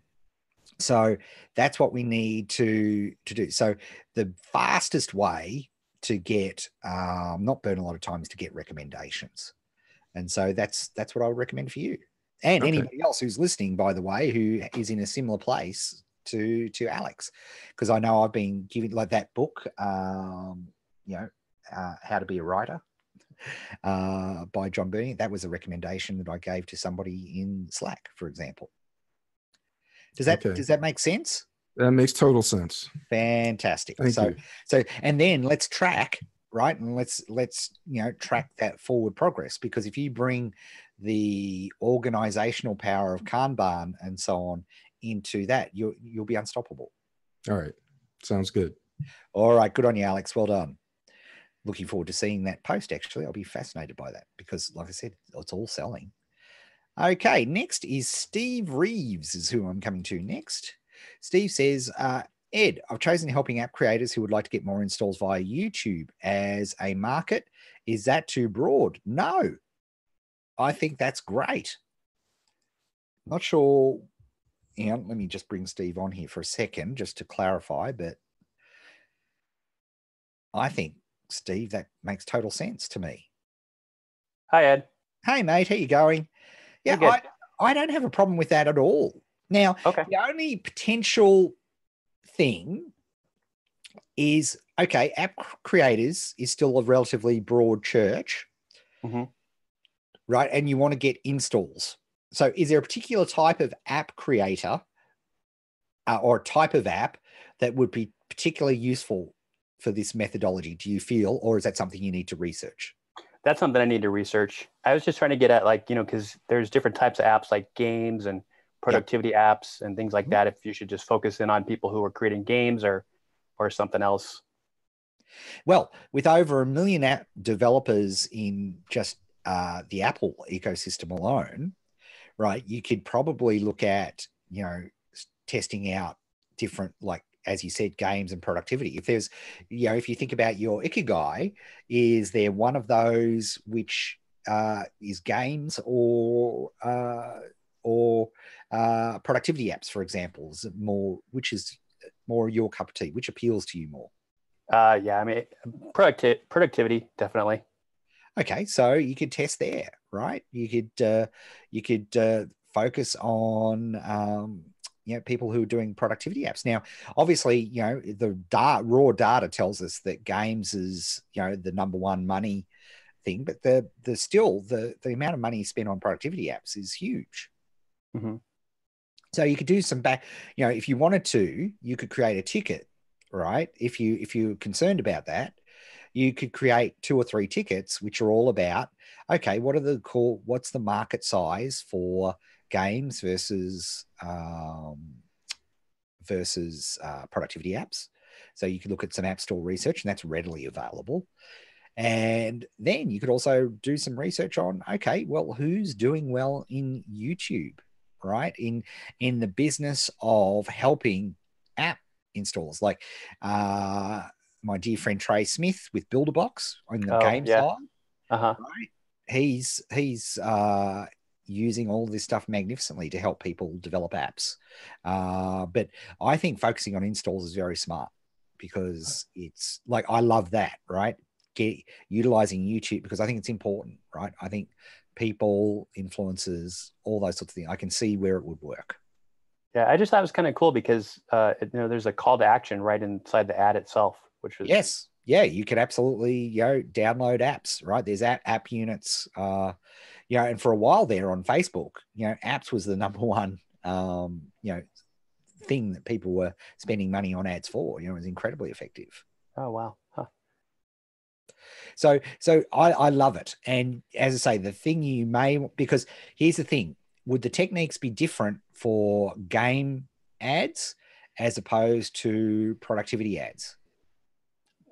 So that's what we need to do. So the fastest way to get, not burn a lot of time, is to get recommendations. And so that's what I would recommend for you. And anybody else who's listening, by the way, who is in a similar place to Alex, because I know I've been giving, like, that book, How to Be a Writer, by John Burney. That was a recommendation that I gave to somebody in Slack, for example. Does that make sense? That makes total sense. Fantastic. Thank you. So, and then let's track, right? And let's track that forward progress, because if you bring the organizational power of Kanban and so on into that, you'll be unstoppable. All right. Sounds good. All right. Good on you, Alex. Well done. Looking forward to seeing that post, actually. I'll be fascinated by that because, like I said, it's all selling. Okay. Next is Steve Reeves is who I'm coming to next. Steve says, Ed, I've chosen helping app creators who would like to get more installs via YouTube as a market. Is that too broad? No. I think that's great. Not sure. Let me just bring Steve on here for a second just to clarify, but I think, Steve, that makes total sense to me. Hi, Ed. Hey, mate, how you going? Yeah, I don't have a problem with that at all. Now, the only potential thing is, app creators is still a relatively broad church, right? And you want to get installs. So is there a particular type of app creator or type of app that would be particularly useful for this methodology, do you feel, or is that something you need to research? That's something I need to research. I was just trying to get at, because there's different types of apps like games and productivity apps and things like that. If you should just focus in on people who are creating games or something else. Well, with over 1 million app developers in just the Apple ecosystem alone, right? You could probably look at, testing out different, like, as you said, games and productivity. If there's, if you think about your ikigai, is there one of those which is games or productivity apps, for example? Is it more, which is more your cup of tea? Which appeals to you more? Yeah, I mean, productivity, definitely. Okay, so you could test there, right? You could focus on people who are doing productivity apps. Now, obviously, the raw data tells us that games is the number one money thing, but the amount of money spent on productivity apps is huge. Mm-hmm. So you could do some back, if you wanted to, you could create a ticket, right? If you're concerned about that, you could create 2 or 3 tickets, which are all about, okay, what's the market size for games versus productivity apps. So you could look at some App Store research, and that's readily available. And then you could also do some research on, okay, well, who's doing well in YouTube, right? In the business of helping app installs, like my dear friend Trey Smith with Builderbox on the game side, right? He's using all this stuff magnificently to help people develop apps. But I think focusing on installs is very smart, because it's like, I love that, right? Utilizing YouTube, because I think it's important, right? I think people, influencers, all those sorts of things, I can see where it would work. Yeah, I just thought it was kind of cool because there's a call to action right inside the ad itself, which was yes, yeah, you could absolutely download apps, right? There's app units, and for a while there on Facebook, apps was the number one thing that people were spending money on ads for. It was incredibly effective. Oh wow. Huh. So I love it. And as I say, the thing because here's the thing, would the techniques be different for game ads as opposed to productivity ads?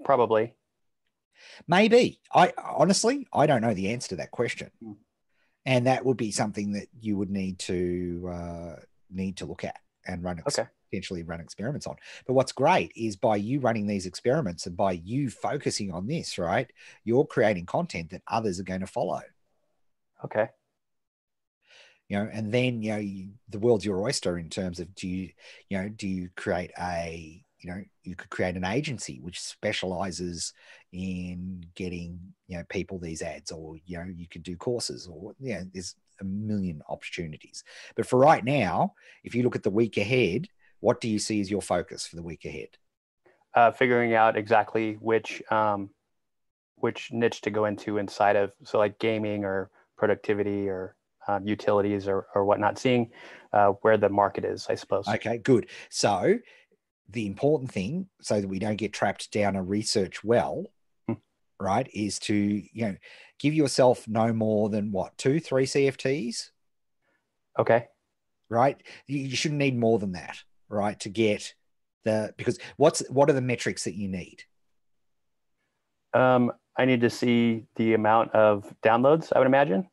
Probably. Maybe. I honestly don't know the answer to that question. And that would be something that you would need to look at and potentially run experiments on. But what's great is, by you running these experiments and by you focusing on this, right, you're creating content that others are going to follow. Okay. And then the world's your oyster in terms of, do you create you could create an agency which specializes in getting people these ads, or you could do courses, or there's a million opportunities. But for right now, if you look at the week ahead, what do you see as your focus for the week ahead? Figuring out exactly which niche to go into inside of, so like gaming or productivity or utilities or whatnot, seeing where the market is, I suppose. Okay, good. So the important thing, so that we don't get trapped down a research well, right, is to give yourself no more than 2-3 CFTs. Okay. Right. You shouldn't need more than that, right, to get because what are the metrics that you need? I need to see the amount of downloads, I would imagine.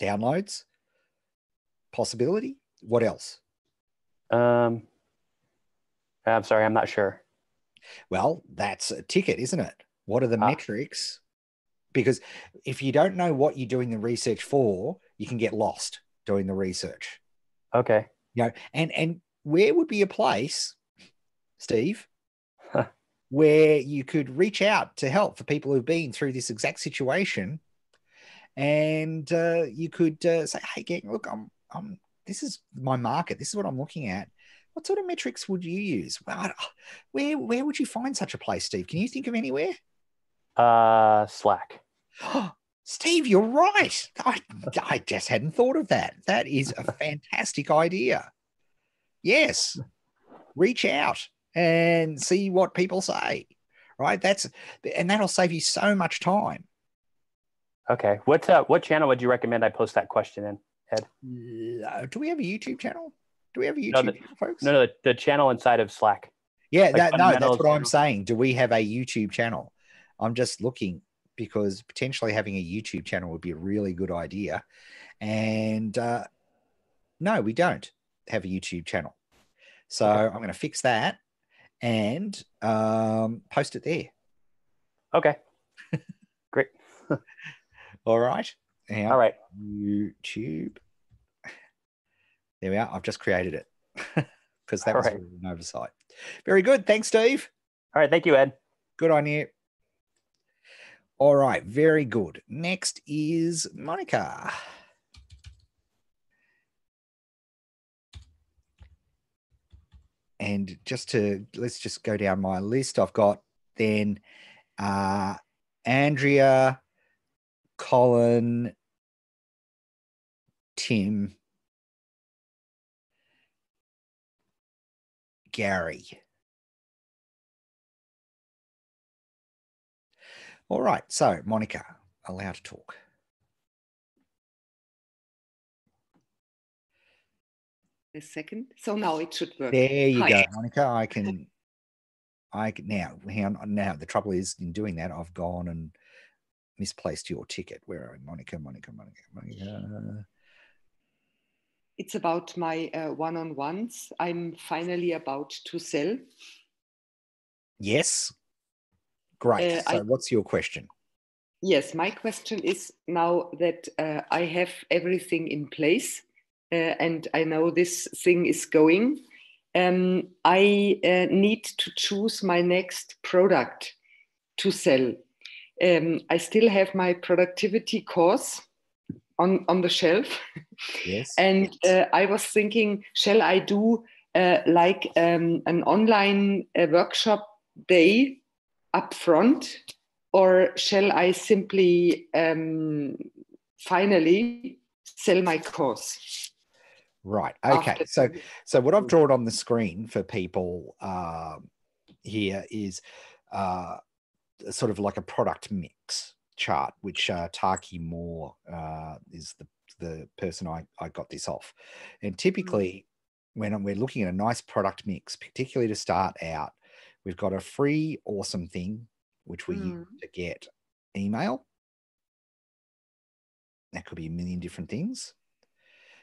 Downloads, possibility. What else? I'm sorry, I'm not sure. Well, that's a ticket, isn't it? What are the metrics? Because if you don't know what you're doing the research for, you can get lost doing the research. Okay. And where would be a place, Steve, where you could reach out to help for people who've been through this exact situation, and you could say, hey, gang, look, this is my market. This is what I'm looking at. What sort of metrics would you use? Well, where would you find such a place, Steve? Can you think of anywhere? Slack. Steve, you're right. I just hadn't thought of that. That is a fantastic idea. Yes. Reach out and see what people say, right? And that'll save you so much time. Okay. What channel would you recommend I post that question in, Ed? Do we have a YouTube channel? Do we have a YouTube channel, folks? No, the channel inside of Slack. Yeah, that's what I'm saying. Do we have a YouTube channel? I'm just looking, because potentially having a YouTube channel would be a really good idea. And no, we don't have a YouTube channel. So I'm going to fix that and post it there. Okay. Great. All right. All right. YouTube. There we are. I've just created it because that was an oversight. Very good. Thanks, Steve. All right. Thank you, Ed. Good on you. All right. Very good. Next is Monica. And let's just go down my list. I've got then Andrea, Colin, Tim, Gary. All right. So, Monica, allowed to talk. A second. So now it should work. There you go, Monica. I can now. Now the trouble is in doing that, I've gone and misplaced your ticket. Where are we? Monica. It's about my one-on-ones. I'm finally about to sell. Yes. Great. So what's your question? Yes, my question is now that I have everything in place and I know this thing is going, I need to choose my next product to sell. I still have my productivity course on the shelf. Yes. And I was thinking, shall I do like an online workshop day up front, or shall I simply finally sell my course? Right. Okay. So what I've drawn on the screen for people here is sort of like a product mix chart, which Taki Moore is the person I got this off. And typically when we're looking at a nice product mix, particularly to start out, we've got a free awesome thing, which we use to get email. That could be a million different things.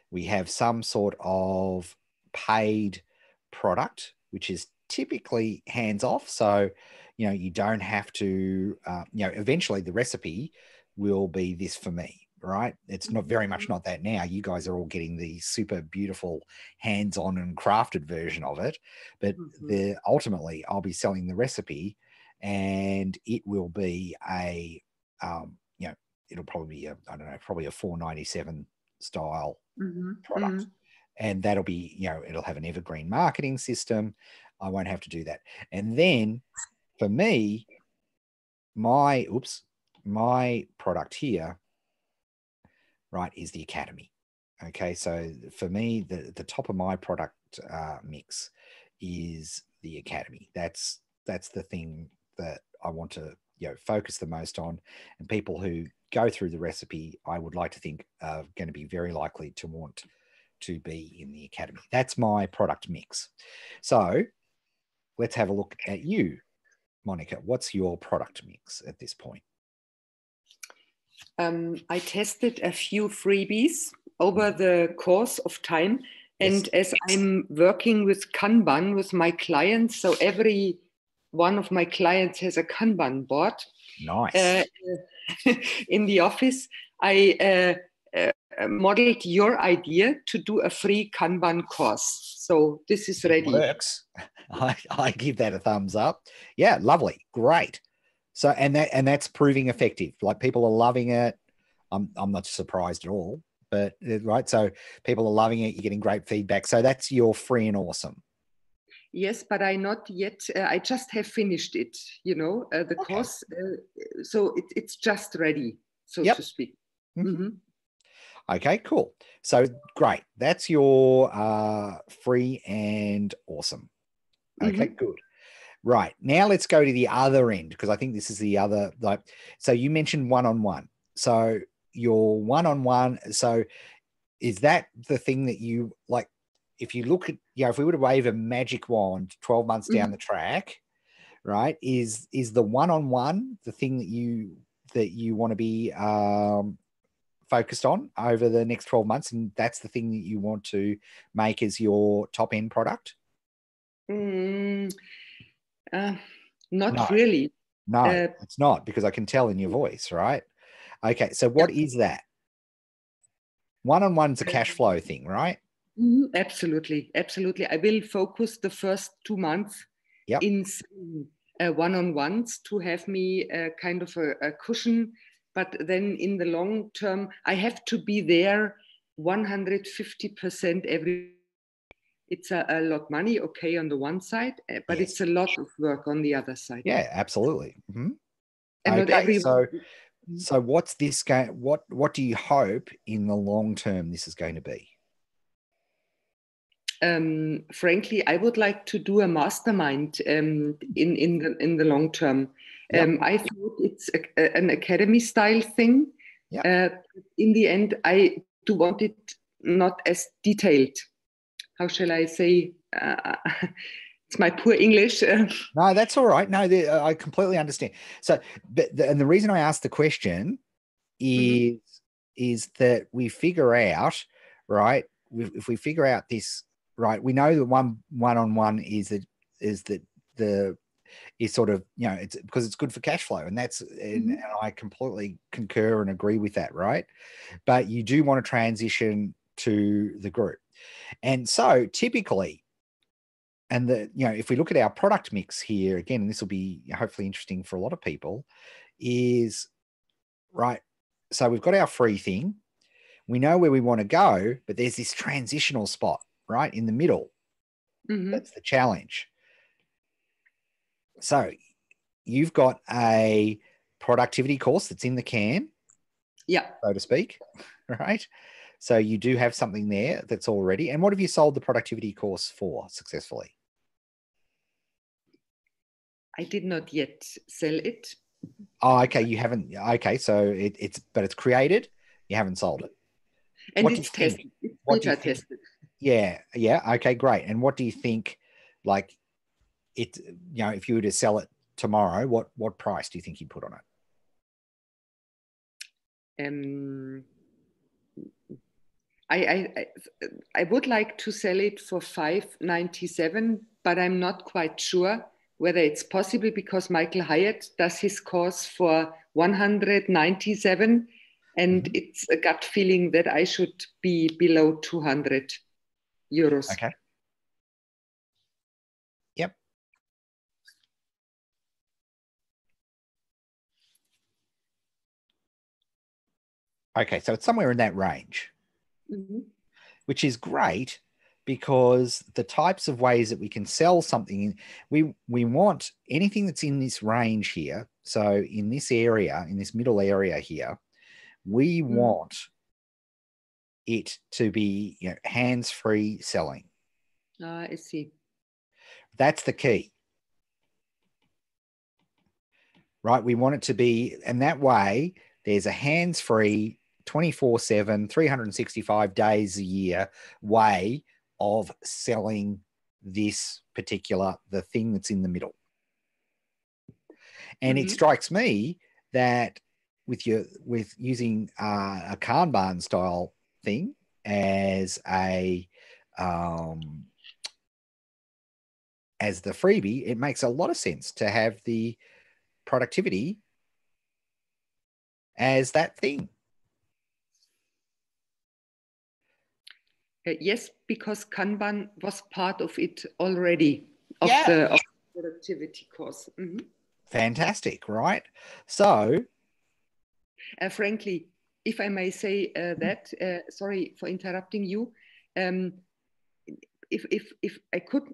We have some sort of paid product, which is typically hands-off. So, you don't have to, eventually the recipe will be this for me, right? It's not very much not that now. You guys are all getting the super beautiful hands-on and crafted version of it. But ultimately, I'll be selling the recipe and it will be it'll probably be probably a $4.97 style product. And that'll be, it'll have an evergreen marketing system. I won't have to do that. And then for me, my product here, right, is the Academy. Okay. So for me, the top of my product mix is the Academy. That's the thing that I want to, focus the most on. And people who go through the recipe, I would like to think are going to be very likely to want to be in the Academy. That's my product mix. So let's have a look at you, Monica. What's your product mix at this point? I tested a few freebies over the course of time. And as I'm working with Kanban with my clients, so every one of my clients has a Kanban board. Nice. In the office, I modeled your idea to do a free Kanban course. So this is ready. It works. I give that a thumbs up. Yeah, lovely. Great. So, and that's proving effective. Like people are loving it. I'm not surprised at all, but right. So people are loving it. You're getting great feedback. So that's your free and awesome. Yes, but I not yet. I just have finished it, the course. So it's just ready, so to speak. Okay, cool. So great. That's your free and awesome. Okay, good. Right. Now let's go to the other end, because I think this is the other, so you mentioned one-on-one. So your one-on-one, so is that the thing that you like? If you look at, if we were to wave a magic wand 12 months down the track, right, is the one-on-one the thing that you want to be focused on over the next 12 months, and that's the thing that you want to make as your top end product? Not No. really. No, it's not, because I can tell in your voice, right? Okay, so what is that? One-on-one's a cash flow thing, right? Absolutely. I will focus the first 2 months in one-on-ones to have me kind of a cushion. But then in the long term, I have to be there 150% every. It's a lot of money, okay, on the one side, but it's a lot of work on the other side. Yeah, absolutely. And okay, not everyone. So what's this going? What do you hope in the long term this is going to be? Frankly, I would like to do a mastermind in the long term. I thought it's an academy style thing. In the end, I do want it not as detailed. How shall I say? It's my poor English. No, that's all right. No, I completely understand. So, and the reason I asked the question is that we figure out, right? If we figure out this, right, we know that one-on-one is sort of, you know, it's because it's good for cash flow, and that's and I completely concur and agree with that, right? But you do want to transition to the group, and so typically. And if we look at our product mix here again, and this will be hopefully interesting for a lot of people, is right. So we've got our free thing. We know where we want to go, but there's this transitional spot right in the middle. That's the challenge. So you've got a productivity course that's in the can, so to speak, right? So you do have something there that's already. And what have you sold the productivity course for successfully? I did not yet sell it. Oh, okay. You haven't. Okay, so it's created. You haven't sold it, and it's tested. It's beta tested. Yeah. Okay, great. And what do you think? Like, it. If you were to sell it tomorrow, what price do you think you'd put on it? I would like to sell it for $597, but I'm not quite sure whether it's possible, because Michael Hyatt does his course for $197, and it's a gut feeling that I should be below 200 euros. Okay. Yep. Okay, so it's somewhere in that range, which is great, because the types of ways that we can sell something, we want anything that's in this range here. So in this area, in this middle area here, we want it to be hands-free selling. I see. That's the key, right? We want it to be, and that way there's a hands-free 24/7, 365 days a year way of selling this particular, the thing that's in the middle. And it strikes me that with using a Kanban style thing as the freebie, it makes a lot of sense to have the productivity as that thing. Yes, because Kanban was part of it already, of the productivity course. Fantastic, right? So, frankly, if I may say that, sorry for interrupting you. If I could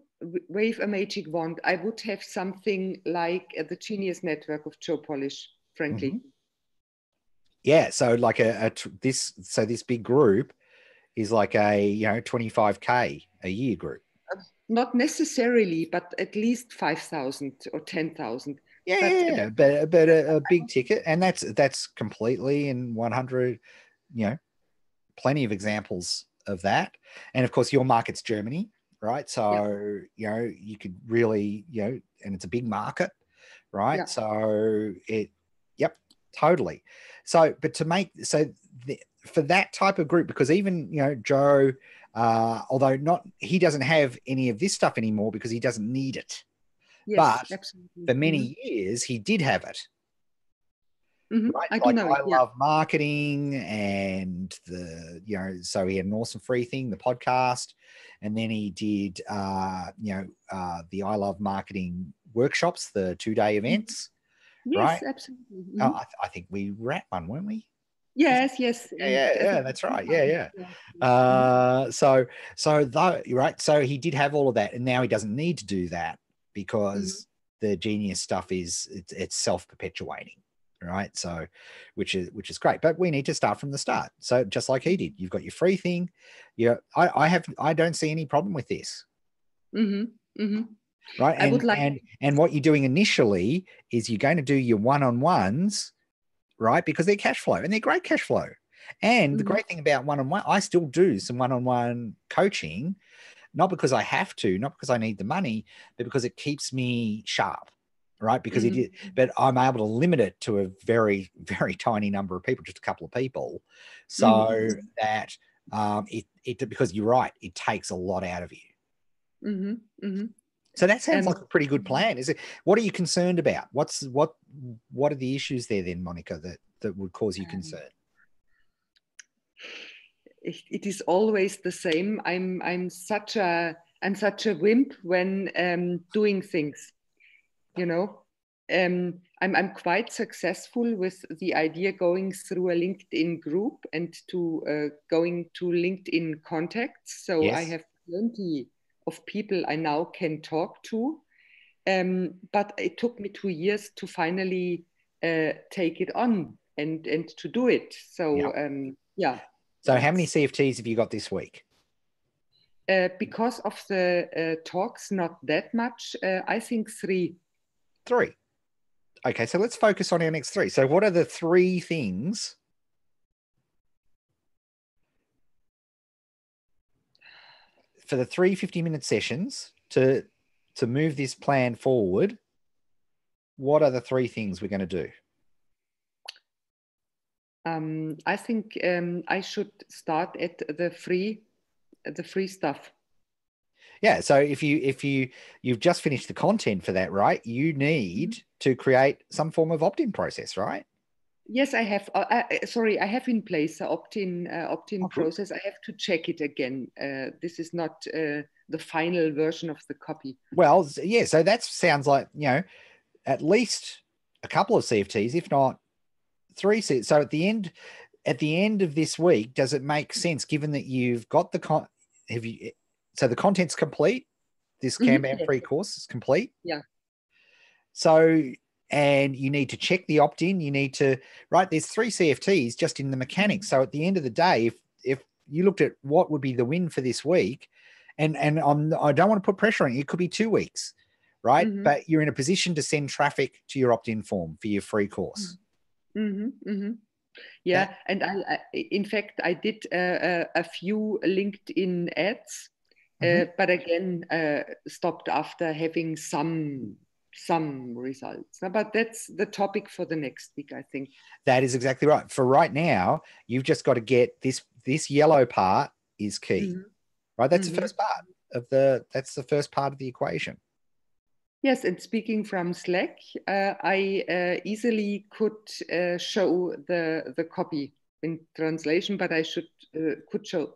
wave a magic wand, I would have something like the Genius Network of Joe Polish, frankly. Yeah, so like this big group is like a 25K a year group. Not necessarily, but at least 5,000 or 10,000. But a big ticket, and that's completely in 100. Plenty of examples of that, and of course your market's Germany, right? So you could really and it's a big market, right? So totally. So, but to make for that type of group, because even, Joe, although he doesn't have any of this stuff anymore because he doesn't need it. Yes, But absolutely. for many years, he did have it. Right? I do know it. I love marketing, and so he had an awesome free thing, the podcast, and then he did, the I Love Marketing workshops, the 2-day events. Yes, right? absolutely. I think we were at one, weren't we? Yes. Yeah, that's right. Yeah. So right. So he did have all of that, and now he doesn't need to do that because the Genius stuff it's self-perpetuating, right? So, which is great. But we need to start from the start. So just like he did, you've got your free thing. Yeah, I don't see any problem with this. Right. I would like and what you're doing initially is you're going to do your one-on-ones, right? Because they're cash flow, and they're great cash flow. And the great thing about one-on-one, I still do some one-on-one coaching, not because I have to, not because I need the money, but because it keeps me sharp, right? Because but I'm able to limit it to a very, very tiny number of people, just a couple of people, so that because you're right, it takes a lot out of you. So that sounds like a pretty good plan. Is it? What are you concerned about? What are the issues there then, Monica, that would cause you concern? It is always the same. I'm such a wimp when doing things. I'm quite successful with the idea going through a LinkedIn group and to going to LinkedIn contacts. So I have plenty of people I now can talk to. But it took me 2 years to finally take it on and to do it. So, So how many CFTs have you got this week? Because of the talks, not that much. I think 3. 3. Okay, so let's focus on our next 3. So what are the 3 things for the 3 50-minute sessions to move this plan forward? What are the 3 things we're going to do? I think I should start at the free stuff. Yeah. So if you've just finished the content for that, right? You need to create some form of opt-in process, right? Yes, I have. I have in place the opt-in process. I have to check it again. This is not the final version of the copy. Well, yeah. So that sounds like, at least a couple of CFTs, if not 3. So at the end of this week, does it make sense, given that you've got so the content's complete? This Kanban free course is complete. Yeah. So, and you need to check the opt-in. You need to, right? There's 3 CFTs just in the mechanics. So at the end of the day, if you looked at what would be the win for this week, and I don't want to put pressure on you, it could be 2 weeks, right? But you're in a position to send traffic to your opt-in form for your free course. Yeah, and I in fact I did a few LinkedIn ads, but again stopped after having some results. But that's the topic for the next week, I think. That is exactly right. For right now, you've just got to get this yellow part is key, right? That's the first part that's the first part of the equation. Yes, and speaking from Slack, I easily could show the copy in translation, but I could show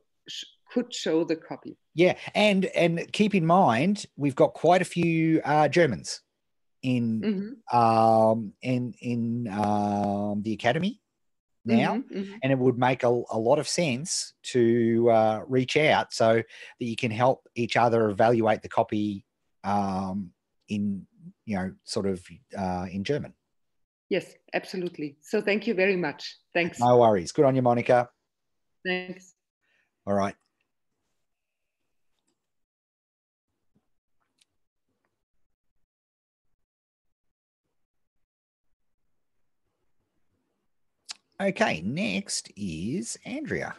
the copy. Yeah, and keep in mind we've got quite a few Germans in the academy now, and it would make a lot of sense to reach out so that you can help each other evaluate the copy in in German. Yes, absolutely. So thank you very much. Thanks. No worries. Good on you, Monica. Thanks. All right. Okay, next is Andrea.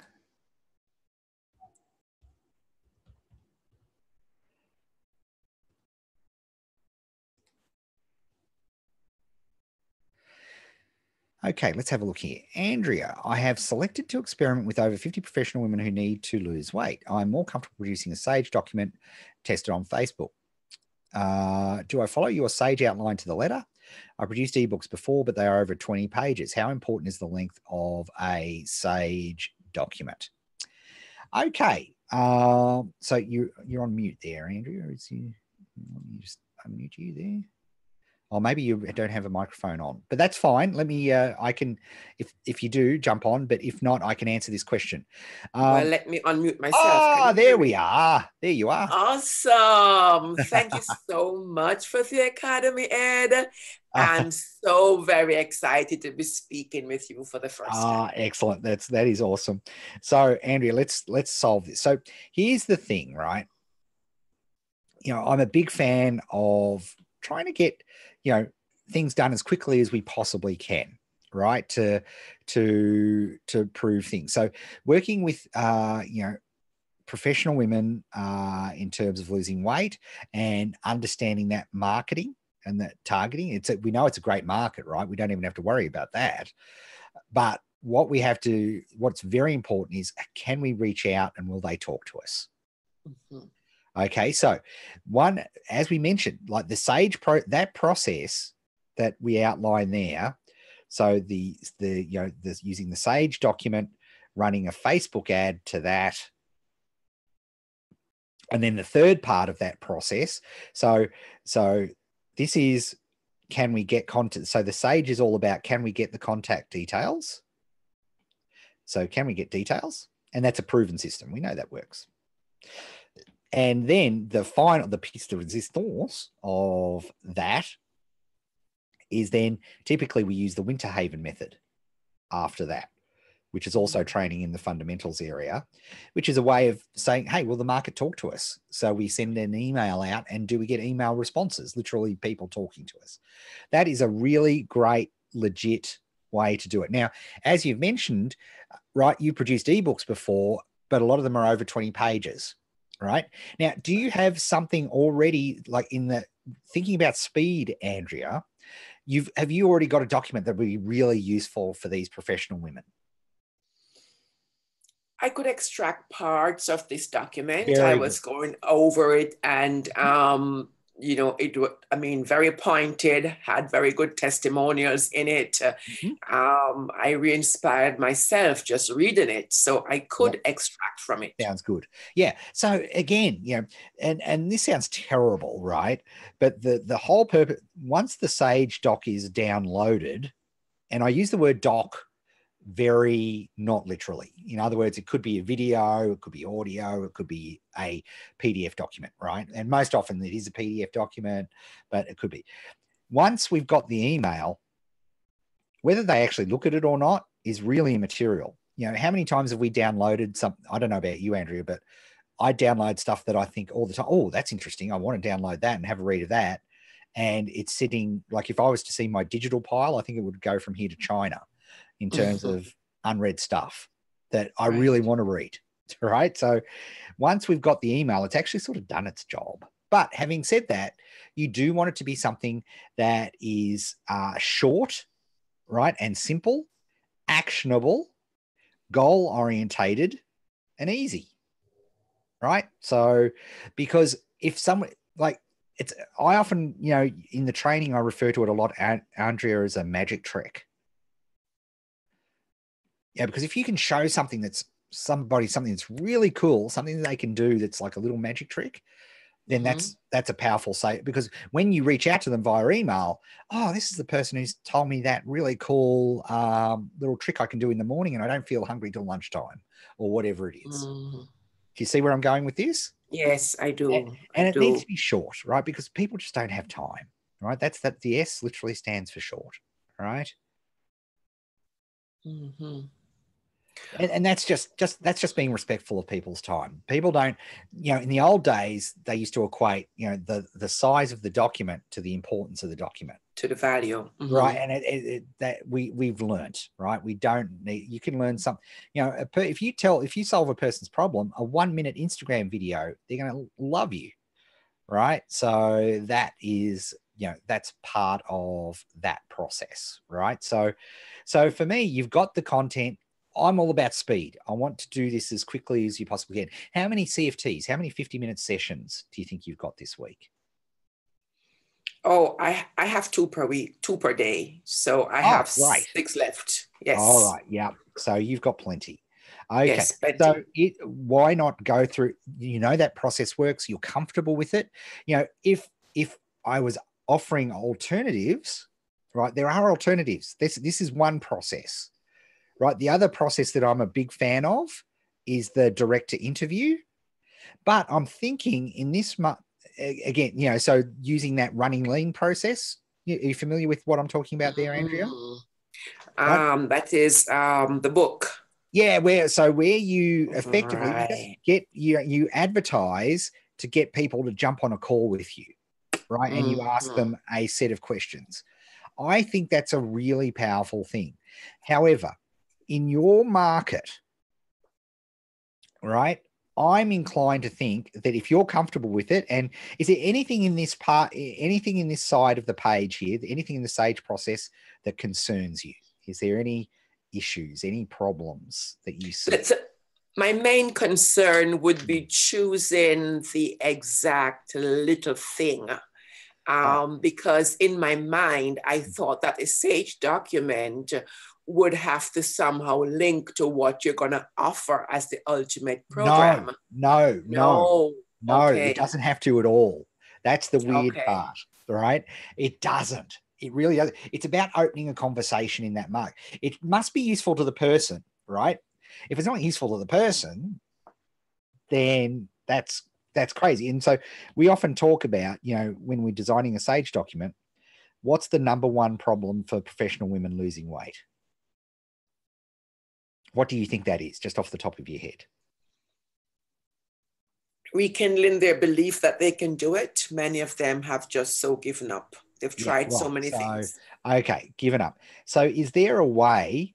Okay, let's have a look here. Andrea, I have selected to experiment with over 50 professional women who need to lose weight. I'm more comfortable producing a SAGE document tested on Facebook. Do I follow your SAGE outline to the letter? I produced ebooks before, but they are over 20 pages. How important is the length of a SAGE document? Okay, so you're on mute there, Andrea. Let me just unmute you there. Or maybe you don't have a microphone on, but that's fine. Let me, I can, if you do, jump on, but if not, I can answer this question. Well, let me unmute myself. There we are. There you are. Awesome. Thank you so much for the Academy, Ed. I'm so very excited to be speaking with you for the first time. Excellent. That is awesome. So, Andrea, let's solve this. So here's the thing, right? You know, I'm a big fan of trying to get, you know, things done as quickly as we possibly can, right? To prove things. So working with, you know, professional women in terms of losing weight and understanding that marketing and that targeting, we know it's a great market, right? We don't even have to worry about that. But what's very important is, can we reach out and will they talk to us? Mm-hmm. Okay, so one, as we mentioned, like the SAGE that process that we outline there. So using the SAGE document, running a Facebook ad to that, and then the third part of that process. So this is, can we get content? So the SAGE is all about, can we get the contact details? So can we get details? And that's a proven system. We know that works. And then the piece de resistance of that is then typically we use the Winterhaven method after that, which is also training in the fundamentals area, which is a way of saying, hey, will the market talk to us? So we send an email out, and do we get email responses? Literally people talking to us. That is a really great, legit way to do it. Now, as you've mentioned, right, you produced ebooks before, but a lot of them are over 20 pages. Right now, do you have something already, like in the thinking about speed, Andrea? Have you already got a document that would be really useful for these professional women? I could extract parts of this document. I was going over it, and you know, very pointed, had very good testimonials in it. Mm-hmm. I re-inspired myself just reading it, so I could extract from it. Sounds good. Yeah. So again, you know, and this sounds terrible, right? But the whole purpose, once the SAGE doc is downloaded, and I use the word doc very not literally. In other words, it could be a video, it could be audio, it could be a PDF document, right? And most often it is a PDF document, but it could be. Once we've got the email, whether they actually look at it or not is really immaterial. You know, how many times have we downloaded something? I don't know about you, Andrea, but I download stuff that I think all the time, oh, that's interesting. I want to download that and have a read of that. And it's sitting, like if I was to see my digital pile, I think it would go from here to China in terms of unread stuff that I really want to read, right? So once we've got the email, it's actually sort of done its job. But having said that, you do want it to be something that is short, right, and simple, actionable, goal-orientated, and easy, right? So because if someone, like, I often, you know, in the training, I refer to it a lot, Andrea, as a magic trick. Yeah, because if you can show something that's something that's really cool, something that they can do that's like a little magic trick, then that's a powerful say. Because when you reach out to them via email, oh, this is the person who's told me that really cool little trick I can do in the morning, and I don't feel hungry till lunchtime or whatever it is. Do you see where I'm going with this? Yes, I do. And it needs to be short, right? Because people just don't have time, right? The S literally stands for short, right? Mm-hmm. And that's just being respectful of people's time. People don't, you know, in the old days, they used to equate, you know, the size of the document to the importance of the document, to the value, right? And that we've learned, right? We don't need. You can learn something, you know. If you solve a person's problem, a 1-minute Instagram video, they're going to love you, right? So that is that's part of that process, right? So for me, you've got the content. I'm all about speed. I want to do this as quickly as you possibly can. How many CFTs, how many 50-minute sessions do you think you've got this week? Oh, I have 2 per week, 2 per day. So I have right. 6 left. Yes. All right. Yeah. So you've got plenty. Okay. Yes, plenty. So why not go through, that process works. You're comfortable with it. If I was offering alternatives, right, there are alternatives. This is one process. Right. The other process that I'm a big fan of is the director interview. But I'm thinking in this again, so using that running lean process. Are you familiar with what I'm talking about there, Andrea? Right? That is the book. Yeah, where you effectively you advertise to get people to jump on a call with you, right? And you ask them a set of questions. I think that's a really powerful thing. However, in your market, right, I'm inclined to think that if you're comfortable with it, and is there anything in this side of the page here, anything in the Sage process that concerns you? Is there any issues, any problems that you see? My main concern would be choosing the exact little thing. Because in my mind, I thought that a Sage document would have to somehow link to what you're going to offer as the ultimate program. No, okay. It doesn't have to at all. That's the weird part, right? It doesn't. It really doesn't. It's about opening a conversation in that market. It must be useful to the person, right? If it's not useful to the person, then that's crazy. And so we often talk about, when we're designing a Sage document, what's the number one problem for professional women losing weight? What do you think that is, just off the top of your head? Rekindling their belief that they can do it. Many of them have just so given up. They've tried so many things. Okay, given up. So is there a way,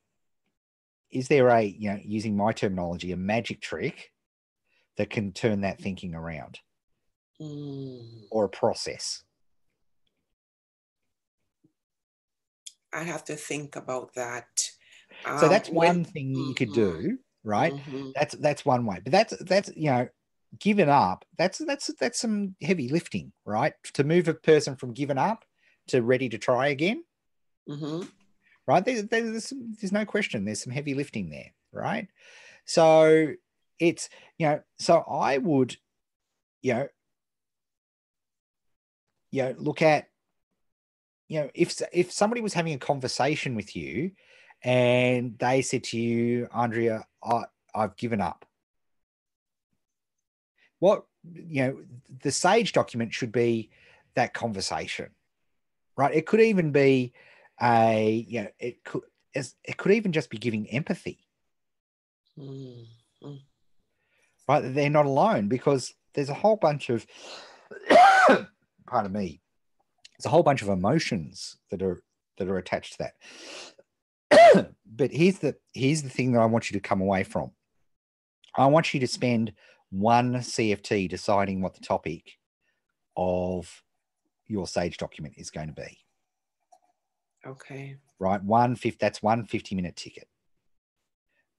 using my terminology, a magic trick that can turn that thinking around? Or a process? I have to think about that. So that's one thing you could do, right? That's one way. But that's giving up, that's some heavy lifting, right? To move a person from giving up to ready to try again. Right? There's no question. There's some heavy lifting there, right? So it's, so I would, look at, if somebody was having a conversation with you and they said to you, Andrea, I've given up. What, the Sage document should be that conversation, right? It could even be it could even just be giving empathy, right? They're not alone, because there's a whole bunch of, pardon me, there's a whole bunch of emotions that are attached to that. But here's the thing that I want you to come away from. I want you to spend one CFT deciding what the topic of your Sage document is going to be. Okay. Right. That's one 50-minute ticket.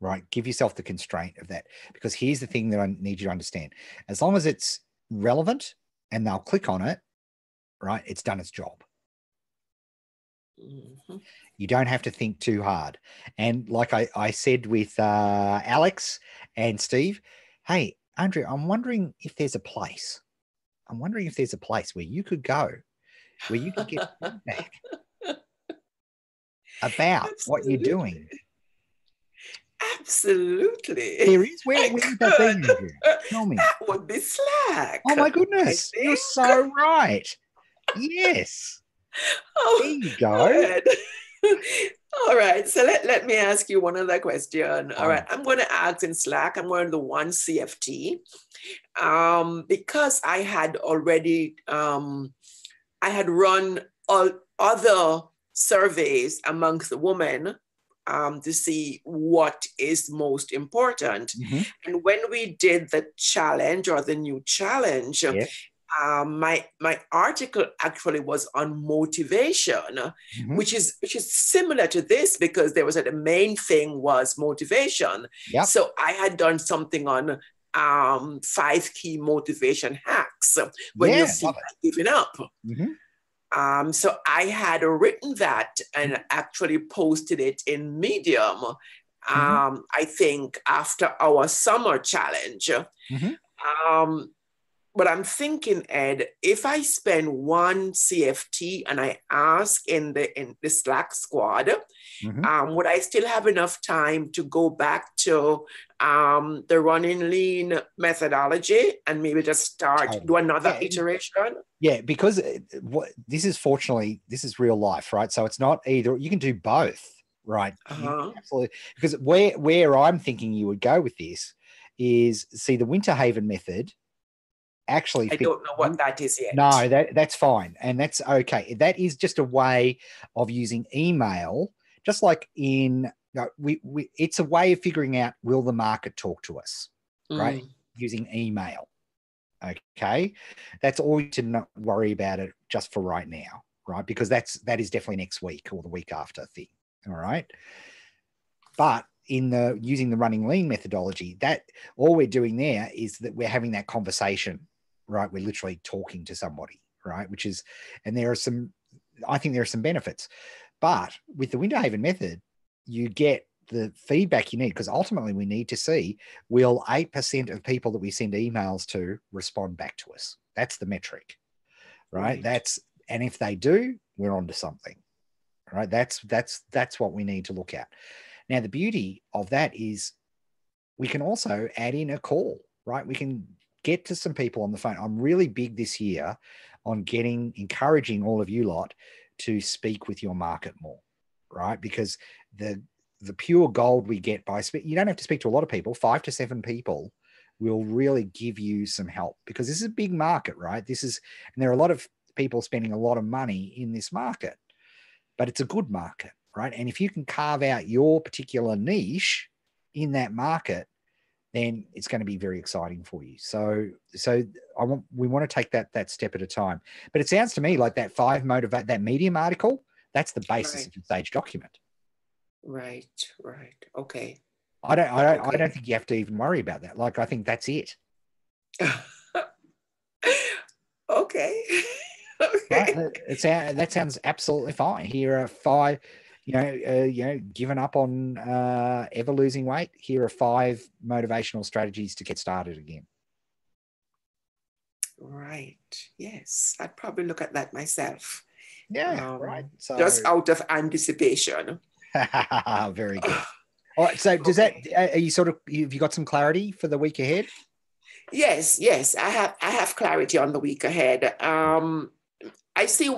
Right. Give yourself the constraint of that, because here's the thing that I need you to understand. As long as it's relevant and they'll click on it, right, it's done its job. You don't have to think too hard. And like I said with Alex and Steve, hey, Andrea, I'm wondering if there's a place. where you could go, where you could get feedback about what you're doing. Absolutely. There is. Where would that be, Andrea? Tell me. That would be Slack. Oh my goodness. You're so right. Yes. There you go. All right. So let me ask you one other question. All right. I'm going to ask in Slack. I'm going to do one CFT. Because I had already, I had run other surveys amongst the women to see what is most important. And when we did the challenge or the new challenge, my article actually was on motivation, which is similar to this, because there was the main thing was motivation. Yep. So I had done something on 5 key motivation hacks when you feel like giving up. So I had written that and actually posted it in Medium. I think after our summer challenge. But I'm thinking, Ed, if I spend one CFT and I ask in the Slack squad, would I still have enough time to go back to the running lean methodology and maybe just do another iteration? Yeah, because this is real life, right? So it's not either. You can do both, right? Absolutely. Because where I'm thinking you would go with this is, see, the Winter Haven method. Actually, I don't know what that is yet. No, that's fine, and that's okay. That is just a way of using email, just like in it's a way of figuring out, will the market talk to us, right? Using email. Okay, that's all you to not worry about it just for right now, right? Because that is definitely next week or the week after thing. All right, but using the running lean methodology, that all we're doing there is that we're having that conversation. Right, we're literally talking to somebody, right? And there are some benefits, but with the Winter Haven method, you get the feedback you need, because ultimately we need to see, will 8% of people that we send emails to respond back to us? That's the metric, right? And if they do, we're onto something, right? That's what we need to look at. Now, the beauty of that is we can also add in a call, right? We can get to some people on the phone. I'm really big this year on encouraging all of you lot to speak with your market more, right? Because the pure gold we get you don't have to speak to a lot of people. 5 to 7 people will really give you some help, because this is a big market, right? And there are a lot of people spending a lot of money in this market, but it's a good market, right? And if you can carve out your particular niche in that market, then it's going to be very exciting for you. So we want to take that step at a time. But it sounds to me like that Medium article, that's the basis of the stage document. Right. Okay. I don't think you have to even worry about that. Like, I think that's it. Okay. Right? That sounds absolutely fine. Here are 5. Given up on ever losing weight, here are 5 motivational strategies to get started again. Right. Yes. I'd probably look at that myself. Yeah. Right. So just out of anticipation. Very good. All right. So does that, are you have you got some clarity for the week ahead? Yes. I have clarity on the week ahead. I see,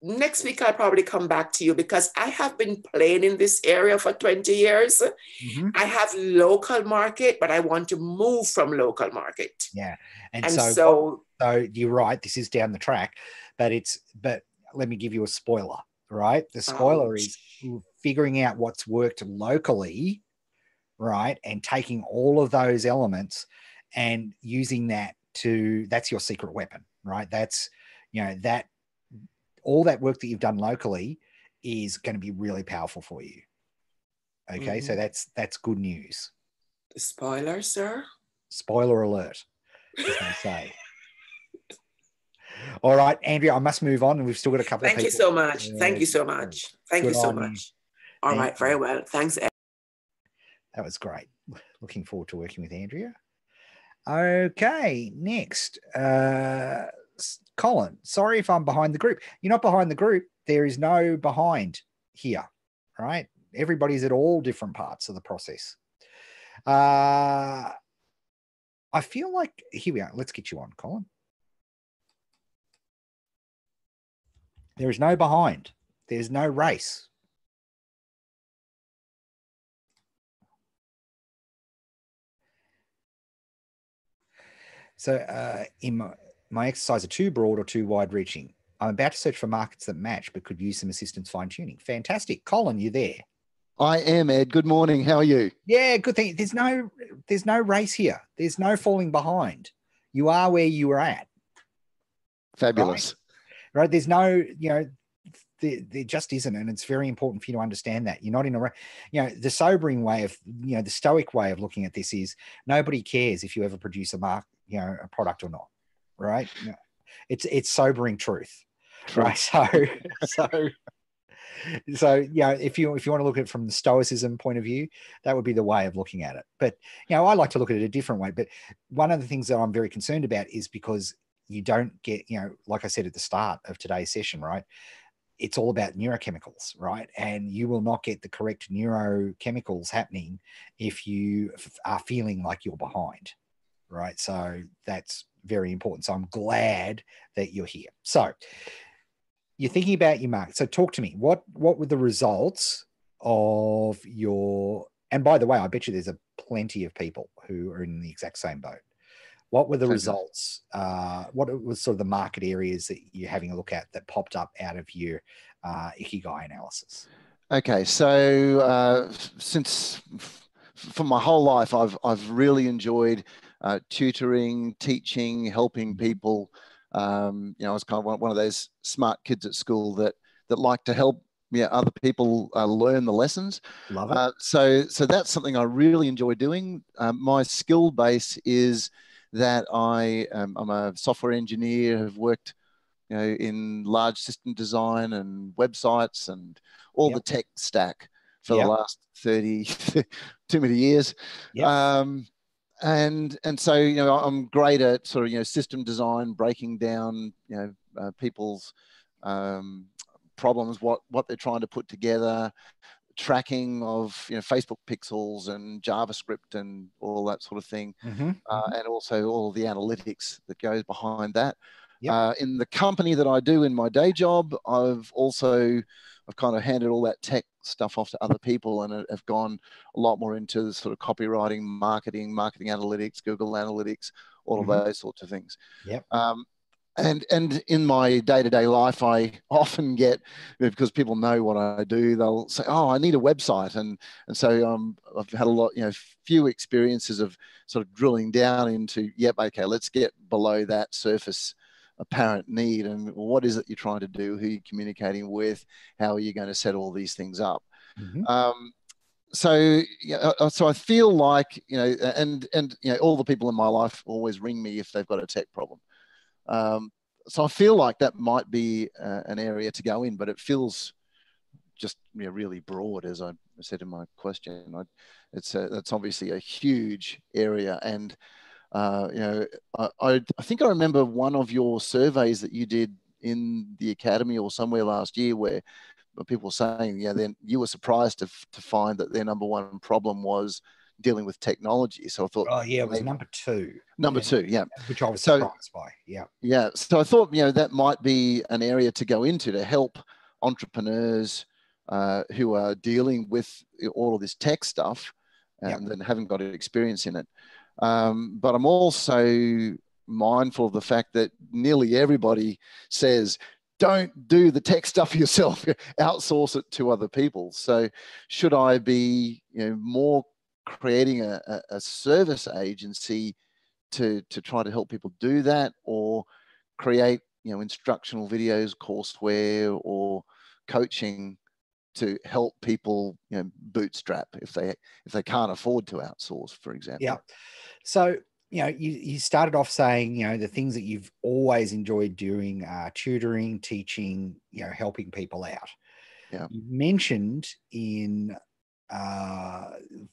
next week I'll probably come back to you, because I have been playing in this area for 20 years. I have local market, but I want to move from local market. Yeah. And so you're right, this is down the track, but let me give you a spoiler, right? The spoiler is figuring out what's worked locally, right? And taking all of those elements and using that's your secret weapon, right? That's, all that work that you've done locally is going to be really powerful for you. Okay, so that's good news. The spoiler, sir? Spoiler alert, as they say. All right, Andrea, I must move on, and we've still got a couple of people. Thank you so much. Thank you so much. Thank you so much. All right, very well. Thanks, Ed. That was great. Looking forward to working with Andrea. Okay, next. Colin, sorry if I'm behind the group. You're not behind the group. There is no behind here, right? Everybody's at all different parts of the process. I feel like, here we are. Let's get you on, Colin. There is no behind. There's no race. So in my exercise are too broad or too wide reaching. I'm about to search for markets that match, but could use some assistance fine tuning. Fantastic. Colin, you there? I am, Ed. Good morning. How are you? Yeah, good thing. There's no race here. There's no falling behind. You are where you are at. Fabulous. Right? There's no, there just isn't, and it's very important for you to understand that you're not in a, the sobering way of, the stoic way of looking at this is nobody cares if you ever produce a product or not, right? It's sobering truth, right? So if you want to look at it from the stoicism point of view, that would be the way of looking at it. But I like to look at it a different way. But one of the things that I'm very concerned about is because you don't get, like I said at the start of today's session, right? It's all about neurochemicals, right? And you will not get the correct neurochemicals happening if you are feeling like you're behind, right? So that's very important. So I'm glad that you're here. So you're thinking about your market. So talk to me. What were the results of your? And by the way, I bet you there's plenty of people who are in the exact same boat. What were the results? What was sort of the market areas that you're having a look at that popped up out of your Ikigai analysis? Okay, so for my whole life, I've really enjoyed tutoring, teaching, helping people. I was kind of one of those smart kids at school that like to help other people learn the lessons. Love it. So that's something I really enjoy doing. My skill base is that I'm a software engineer, have worked in large system design and websites and all the tech stack for the last 30 too many years. And so I'm great at sort of system design, breaking down people's problems, what they're trying to put together, tracking of Facebook pixels and JavaScript and all that sort of thing, and also all the analytics that goes behind that. In the company that I do in my day job, I've kind of handed all that tech stuff off to other people, and have gone a lot more into the sort of copywriting, marketing analytics, Google Analytics, all of those sorts of things. And in my day-to-day life, I often get, because people know what I do, they'll say, "Oh, I need a website," and so I've had few experiences of sort of drilling down into, okay, let's get below that surface apparent need, and what is it you're trying to do? Who are you communicating with? How are you going to set all these things up? So I feel like and all the people in my life always ring me if they've got a tech problem. So I feel like that might be an area to go in, but it feels just really broad, as I said in my question. That's obviously a huge area, and I think I remember one of your surveys that you did in the academy or somewhere last year where people were saying, then you were surprised to find that their number one problem was dealing with technology. So I thought, it was number two. Number two, which I was surprised by. So I thought, that might be an area to go into to help entrepreneurs who are dealing with all of this tech stuff and then haven't got experience in it. But I'm also mindful of the fact that nearly everybody says, don't do the tech stuff yourself, outsource it to other people. So should I be more creating a service agency to try to help people do that, or create instructional videos, courseware, or coaching to help people bootstrap if they can't afford to outsource, for example? So you started off saying the things that you've always enjoyed doing are tutoring, teaching, helping people out. You mentioned in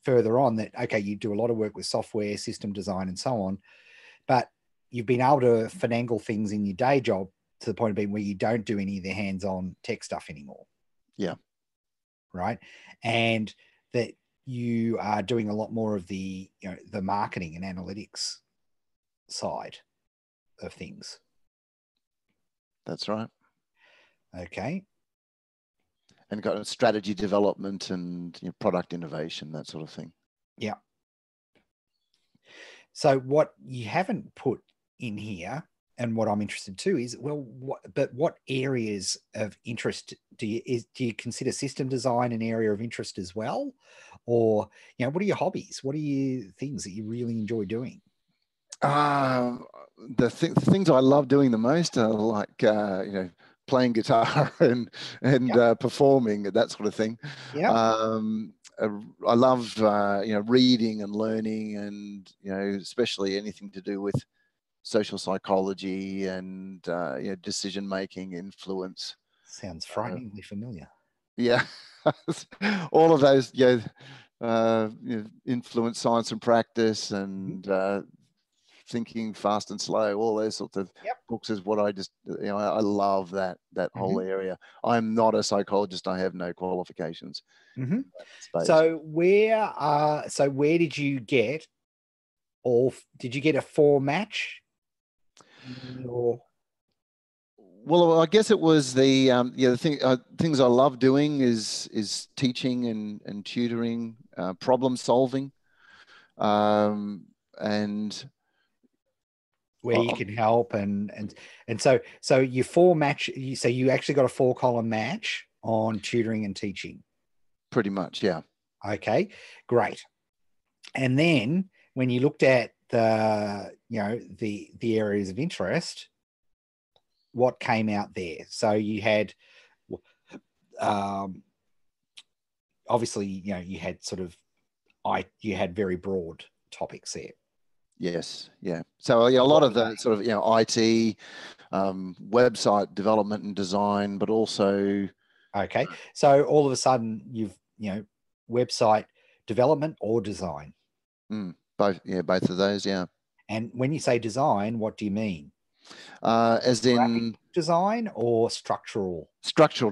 further on that you do a lot of work with software, system design, and so on, but you've been able to finagle things in your day job to the point of being where you don't do any of the hands-on tech stuff anymore. Right. And that you are doing a lot more of the the marketing and analytics side of things. That's right. Okay. And got a strategy development and product innovation, that sort of thing. So what you haven't put in here, and what I'm interested too, is what areas of interest do you consider system design an area of interest as well, or what are your hobbies? What are your things that you really enjoy doing? the things I love doing the most are like playing guitar and performing, that sort of thing. Yeah. I love reading and learning, and especially anything to do with social psychology and decision making, influence. Sounds frighteningly familiar. Yeah, all of those. Influence, science and practice, and thinking fast and slow. All those sorts of books is what I just I love that whole area. I'm not a psychologist. I have no qualifications. So where did you get, or did you get a 4 match? Or... Well, I guess it was the things I love doing is teaching and tutoring, problem solving, and where you can help and so you 4 match. So you actually got a 4-column match on tutoring and teaching. Pretty much, yeah. Okay, great. And then when you looked at the the areas of interest, what came out there? So you had obviously you had you had very broad topics there. Yes, yeah. So a lot of the sort of IT, website development and design, but also okay. So all of a sudden you've website development or design. Both of those, yeah. And when you say design, what do you mean? As in design or structural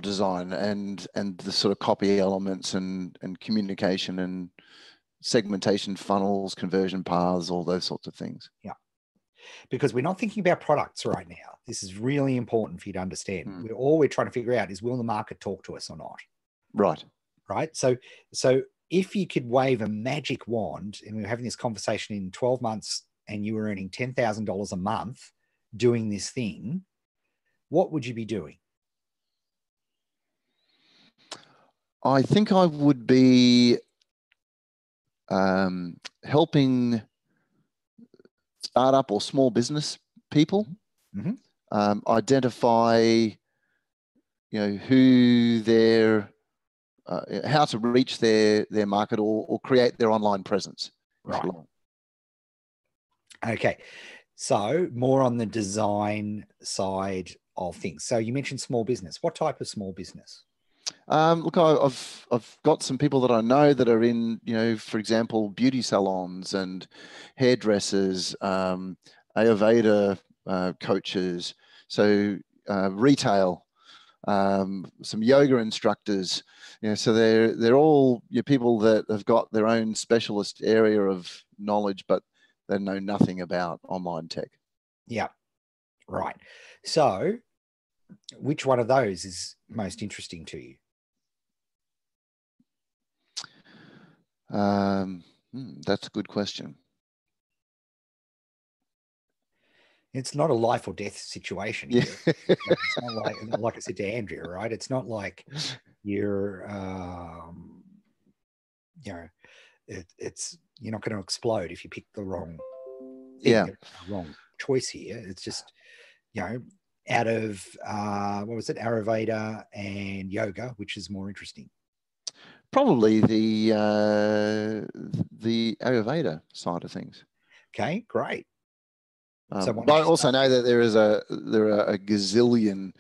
design, and the sort of copy elements and communication and segmentation funnels, conversion paths, all those sorts of things. Yeah. Because we're not thinking about products right now. This is really important for you to understand. All we're trying to figure out is, will the market talk to us or not? Right. So if you could wave a magic wand, and we were having this conversation in 12 months and you were earning $10,000 a month doing this thing, what would you be doing? I think I would be helping startup or small business people identify, who their how to reach their market or create their online presence. Right. Okay. So more on the design side of things. So you mentioned small business. What type of small business? Look, I've got some people that I know that are in, for example, beauty salons and hairdressers, Ayurveda coaches, so retail, some yoga instructors. So they're all people that have got their own specialist area of knowledge, but they know nothing about online tech. Yeah, right. So which one of those is most interesting to you? That's a good question. It's not a life or death situation here. It's not like I said to Andrea, right? It's not like you're, it's you're not going to explode if you pick the wrong thing, wrong choice here. It's just, out of what was it, Ayurveda and yoga, which is more interesting? Probably the Ayurveda side of things. Okay, great. But I also know that there are a gazillion,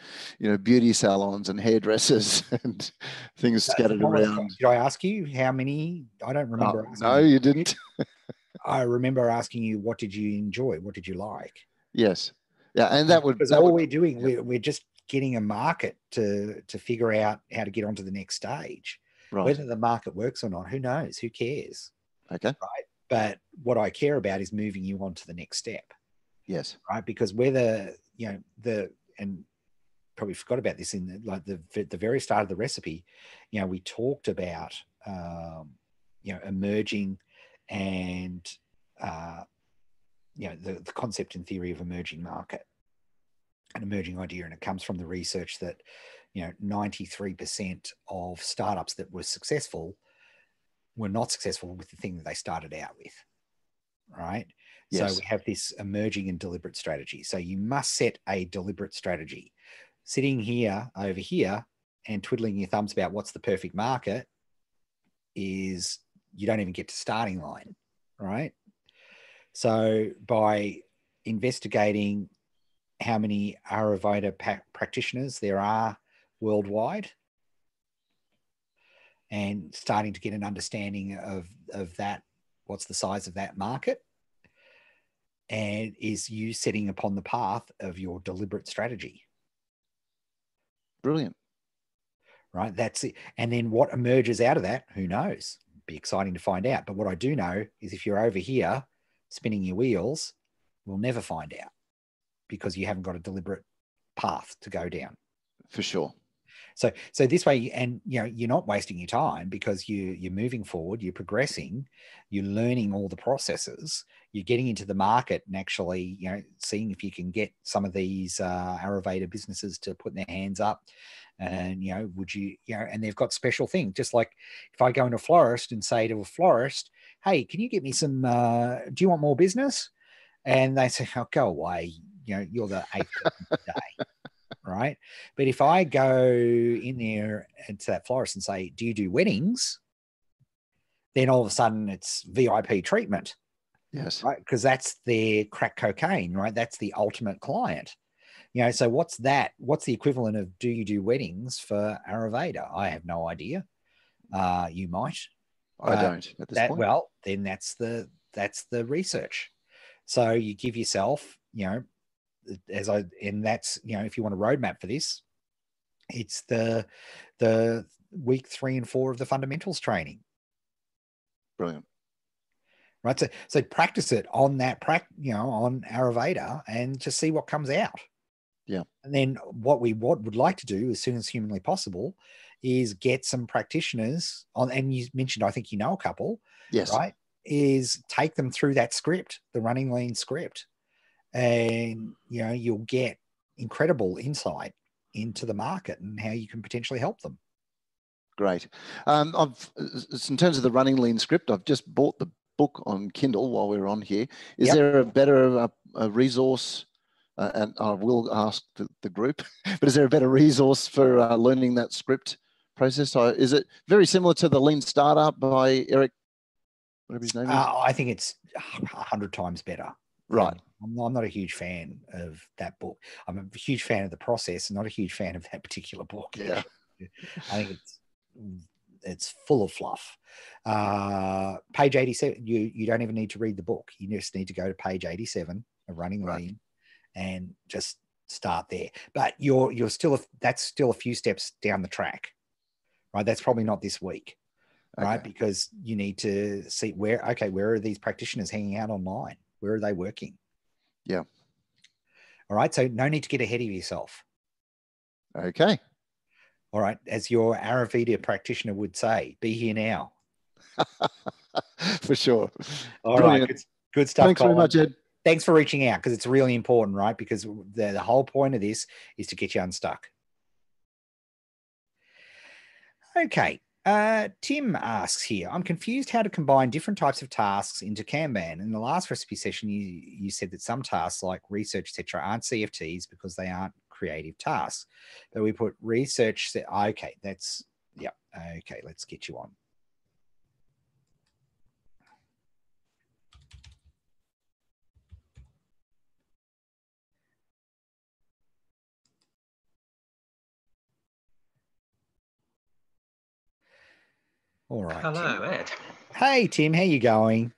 beauty salons and hairdressers and things scattered around. Did I ask you how many? I don't remember. No, you didn't. I remember asking you, what did you enjoy? What did you like? Yes. Yeah, and that would... Because we're doing, we're just getting a market to figure out how to get onto the next stage. Right. Whether the market works or not, who knows? Who cares? Okay. Right. But what I care about is moving you on to the next step. Yes. Right. Because whether, and probably forgot about this in the very start of the recipe, we talked about, emerging and, the concept and theory of emerging market, an emerging idea. And it comes from the research that, 93% of startups that were successful were not successful with the thing that they started out with. Right. So Yes. we have this emerging and deliberate strategy. So you must set a deliberate strategy. Sitting here over here and twiddling your thumbs about what's the perfect market is you don't even get to starting line, right? So by investigating how many Ayurveda practitioners there are worldwide and starting to get an understanding of that, what's the size of that market, and is you setting upon the path of your deliberate strategy. Brilliant. Right? That's it. And then what emerges out of that, who knows? Be exciting to find out. But what I do know is if you're over here spinning your wheels, we'll never find out because you haven't got a deliberate path to go down. For sure. So this way, and you're not wasting your time because you're moving forward, you're progressing, you're learning all the processes, you're getting into the market and actually, seeing if you can get some of these Ayurveda businesses to put their hands up. And would you, and they've got special things. Just like if I go into a florist and say to a florist, "Hey, can you get me some? Do you want more business?" And they say, "Oh, go away. You're the 8th day." Right. But if I go in there to that florist and say, "Do you do weddings?" Then all of a sudden it's VIP treatment. Yes. Right. Because that's their crack cocaine, right? That's the ultimate client. So what's that? What's the equivalent of do you do weddings for Ayurveda? I have no idea. You might. I don't at this point. Well, then that's the research. So you give yourself, and that's, if you want a roadmap for this, it's the week 3 and 4 of the fundamentals training. Brilliant. Right. So practice it on that, on Ayurveda and just see what comes out. Yeah. And then what we would like to do as soon as humanly possible is get some practitioners on, and you mentioned, I think a couple. Yes. Right. Is take them through that script, the Running Lean script. And, you'll get incredible insight into the market and how you can potentially help them. Great. In terms of the Running Lean script, I've just bought the book on Kindle while we're on here. Is there a better resource? And I will ask the group, but is there a better resource for learning that script process? Is it very similar to the Lean Startup by Eric, whatever his name is? I think it's 100 times better. Right. I'm not a huge fan of that book. I'm a huge fan of the process, not a huge fan of that particular book. Yeah. I think it's full of fluff. Page 87, you don't even need to read the book. You just need to go to page 87 of Running Lean and just start there. But you're still that's still a few steps down the track, right? That's probably not this week, right? Because you need to see where are these practitioners hanging out online? Where are they working? Yeah. All right. So no need to get ahead of yourself. Okay. All right. As your Ayurveda practitioner would say, be here now. For sure. All right. Good stuff. Thanks very much, Ed. Thanks for reaching out because it's really important, right? Because the whole point of this is to get you unstuck. Okay. Tim asks here, I'm confused how to combine different types of tasks into Kanban. In the last recipe session, you said that some tasks like research, etc., aren't CFTs because they aren't creative tasks. But we put research. Okay, okay, let's get you on. All right. Hello, Tim. Ed. Hey, Tim. How you going?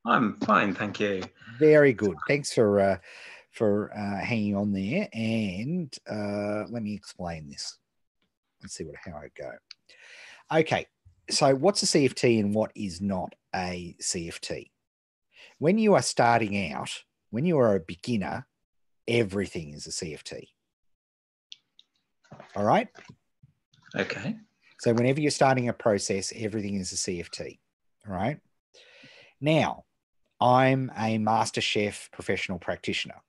I'm fine, thank you. Very good. Thanks for hanging on there. And let me explain this. Let's see how I go. Okay. So what's a CFT and what is not a CFT? When you are starting out, when you are a beginner, everything is a CFT. All right? Okay. So whenever you're starting a process, everything is a CFT. All right? Now, I'm a master chef professional practitioner.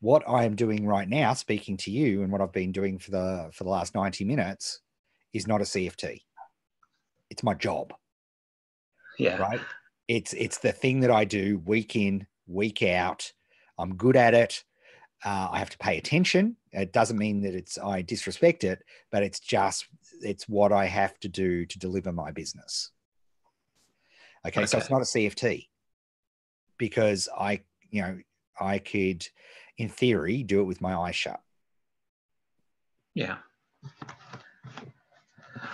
What I'm doing right now, speaking to you, and what I've been doing for the last 90 minutes is not a CFT. It's my job. Yeah. Right? It's the thing that I do week in, week out. I'm good at it. I have to pay attention. It doesn't mean that I disrespect it, but it's what I have to do to deliver my business. Okay. So it's not a CFT, because I could, in theory, do it with my eyes shut. Yeah.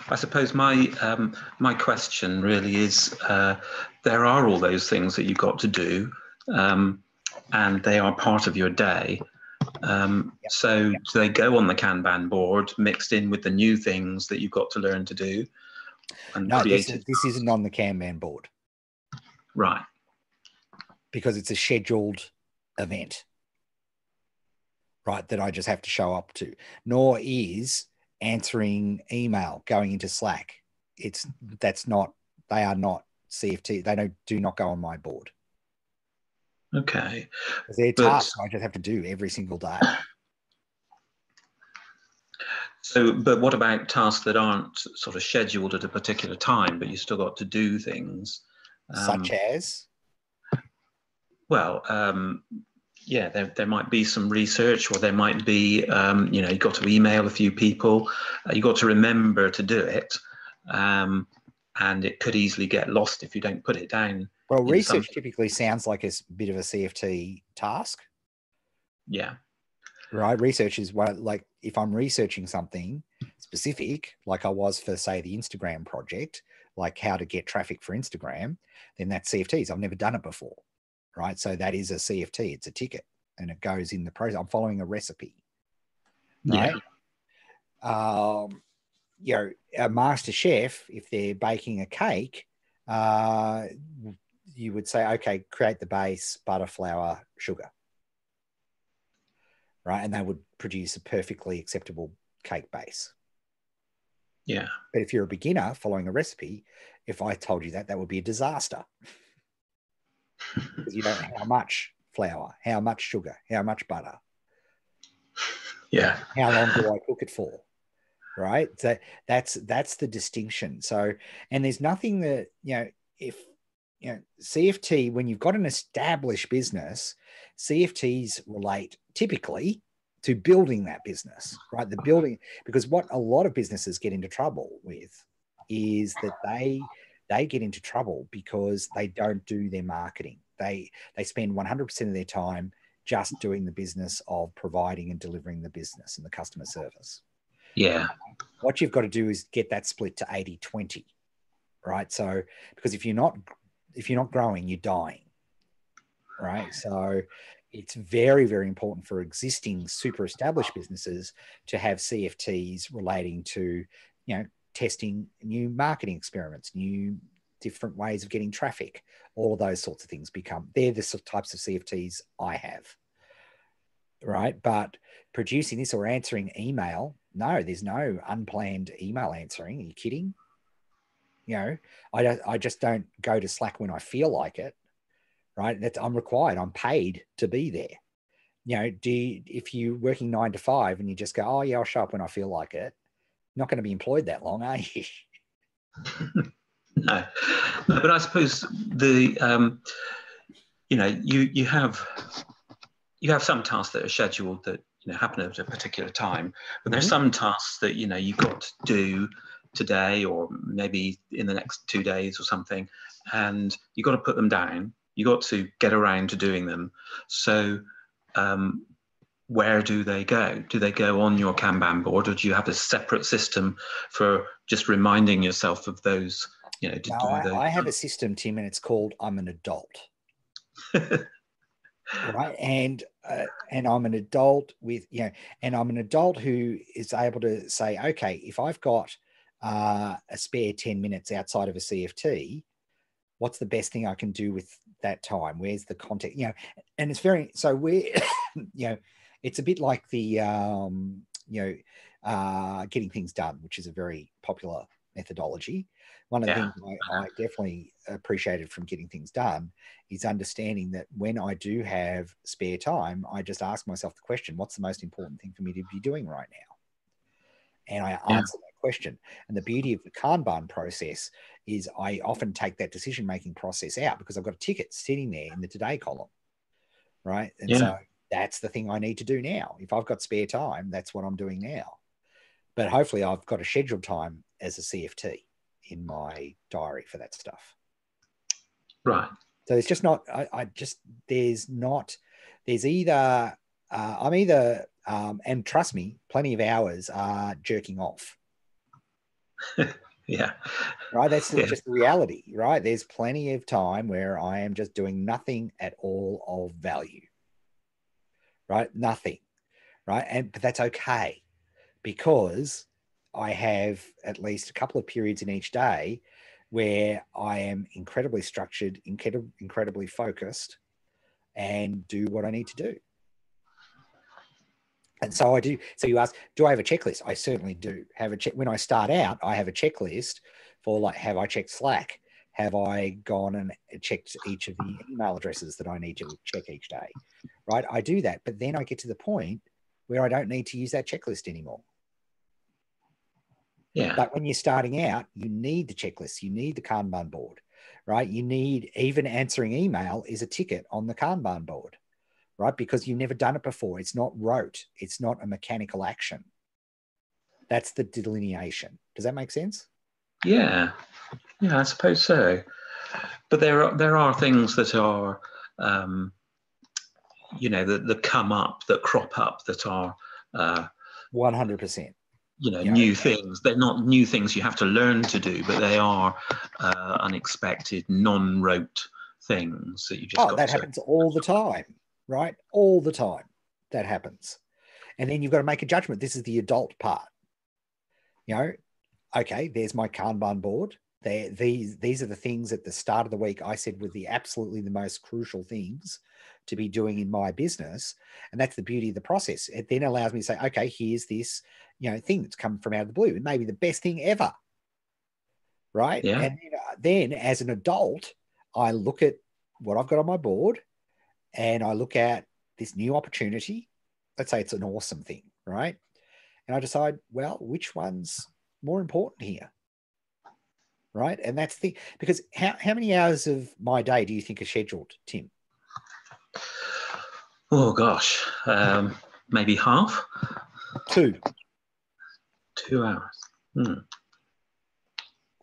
I suppose my question really is, there are all those things that you've got to do, and they are part of your day. So do they go on the Kanban board mixed in with the new things that you've got to learn to do? And no, this isn't on the Kanban board. Right. Because it's a scheduled event, right, that I just have to show up to. Nor is answering email, going into Slack. They are not CFT. They do not go on my board. Okay. They're tasks I just have to do every single day. So, but what about tasks that aren't sort of scheduled at a particular time, but you still got to do things? Such as? Well, yeah, there might be some research, or there might be, you've got to email a few people. You've got to remember to do it. And it could easily get lost if you don't put it down. Well, research typically sounds like a bit of a CFT task. Yeah. Right. Research is like if I'm researching something specific, like I was for, say, the Instagram project, like how to get traffic for Instagram, then that's CFTs. I've never done it before. Right. So that is a CFT. It's a ticket, and it goes in the process. I'm following a recipe. Right. Yeah. A master chef, if they're baking a cake, you would say, okay, create the base, butter, flour, sugar. Right. And they would produce a perfectly acceptable cake base. Yeah. But if you're a beginner following a recipe, if I told you that would be a disaster. Because you don't know how much flour, how much sugar, how much butter. Yeah. How long do I cook it for? Right. So that's the distinction. So, and there's nothing that, CFT, when you've got an established business, CFTs relate typically to building that business, right? The building, because what a lot of businesses get into trouble with is that they get into trouble because they don't do their marketing. They spend 100% of their time just doing the business of providing and delivering the business and the customer service. Yeah. What you've got to do is get that split to 80-20, right? So, because if you're not growing, you're dying, right? So it's very, very important for existing super established businesses to have CFTs relating to, testing new marketing experiments, new different ways of getting traffic, all of those sorts of things they're the types of CFTs I have, right? But producing this or answering email, no, there's no unplanned email answering. Are you kidding? I just don't go to Slack when I feel like it, right? I'm required. I'm paid to be there. If you're working 9 to 5 and you just go, oh yeah, I'll show up when I feel like it, you're not going to be employed that long, are you? No, but I suppose the you have some tasks that are scheduled that happen at a particular time, but there's some tasks that you've got to do today or maybe in the next 2 days or something, and you've got to put them down. You got to get around to doing them. So where do they go? Do they go on your Kanban board, or do you have a separate system for just reminding yourself of those? I have a system, Tim, and it's called I'm an adult. Right. And I'm an adult with, and I'm an adult who is able to say, okay, if I've got a spare 10 minutes outside of a CFT, what's the best thing I can do with that time? Where's the context? And it's it's a bit like the, getting things done, which is a very popular methodology. One of the things I definitely appreciated from Getting Things Done is understanding that when I do have spare time, I just ask myself the question, what's the most important thing for me to be doing right now? And I answer that question. And the beauty of the Kanban process is I often take that decision-making process out because I've got a ticket sitting there in the today column. right? And Yeah. so that's the thing I need to do now. If I've got spare time, that's what I'm doing now. But hopefully I've got a scheduled time as a CFT in my diary for that stuff. Right. So it's just not, there's either, I'm either, and trust me, plenty of hours are jerking off. Yeah. Right. That's Yeah. just the reality, right? There's plenty of time where I am just doing nothing at all of value. Right. Nothing. Right. But that's okay, because I have at least a couple of periods in each day where I am incredibly structured, incredibly focused, and do what I need to do. And so I do. So you ask, do I have a checklist? I certainly do have a check. When I start out, I have a checklist for, like, have I checked Slack? Have I gone and checked each of the email addresses that I need to check each day? Right. I do that. But then I get to the point where I don't need to use that checklist anymore. Yeah. But when you're starting out, you need the checklist. You need the Kanban board, right? You need, even answering email is a ticket on the Kanban board, right? Because you've never done it before. It's not rote. It's not a mechanical action. That's the delineation. Does that make sense? Yeah. Yeah, I suppose so. But there are things that are, that come up, that crop up, that are 100%. New things. They're not new things you have to learn to do, but they are unexpected, non-rote things that you just that happens all the time, right? All the time that happens. And then you've got to make a judgment. This is the adult part. Okay, there's my Kanban board. These are the things at the start of the week I said were absolutely the most crucial things to be doing in my business. And that's the beauty of the process. It then allows me to say, okay, here's this, thing that's come from out of the blue. It may be the best thing ever. Right. Yeah. And then as an adult, I look at what I've got on my board and I look at this new opportunity. Let's say it's an awesome thing. Right. And I decide, well, which one's more important here? Right. And that's the, because how many hours of my day do you think are scheduled, Tim? Oh gosh, maybe half. 2 hours.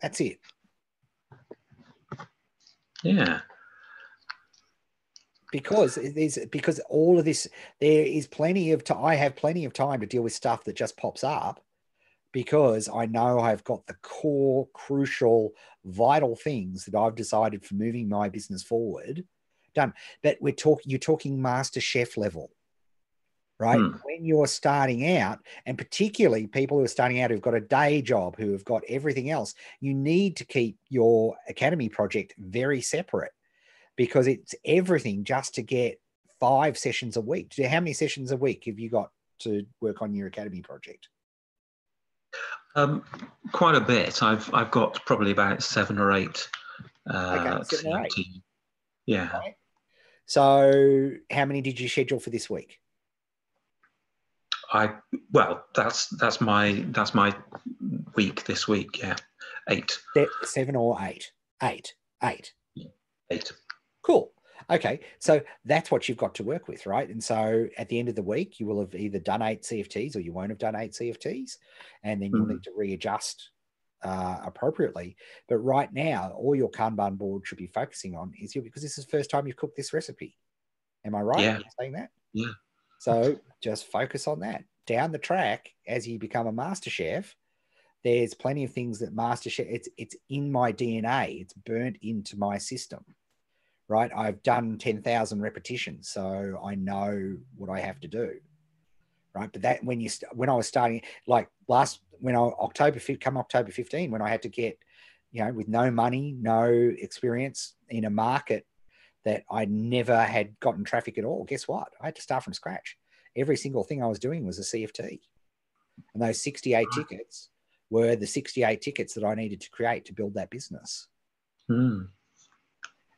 That's it. Yeah. Because all of this, there is plenty of time. I have plenty of time to deal with stuff that just pops up, because I know I've got the core, crucial, vital things that I've decided for moving my business forward done. But you're talking master chef level, right? When you're starting out, and particularly people who are starting out who've got a day job, who have got everything else, you need to keep your academy project very separate, because it's everything just to get 5 sessions a week. How many sessions a week have you got to work on your academy project? Quite a bit. I've got probably about 7 or 8. Okay, 7 or 8. Yeah. Right. So how many did you schedule for this week? That's my week this week. Yeah, 8. 7 or 8? 8. 8. Yeah, 8. Cool. Okay, so that's what you've got to work with, right? And so at the end of the week, you will have either done 8 CFTs or you won't have done 8 CFTs, and then you'll need to readjust appropriately. But right now, all your Kanban board should be focusing on is because this is the first time you've cooked this recipe. Am I right in saying that? Yeah. So just focus on that. Down the track, as you become a master chef, there's plenty of things that master chef, it's in my DNA. It's burnt into my system, right? I've done 10,000 repetitions, so I know what I have to do, right? But that when I was starting, like October 15, when I had to get, with no money, no experience in a market that I never had gotten traffic at all, guess what? I had to start from scratch. Every single thing I was doing was a CFT. And those 68 tickets were the 68 tickets that I needed to create to build that business. And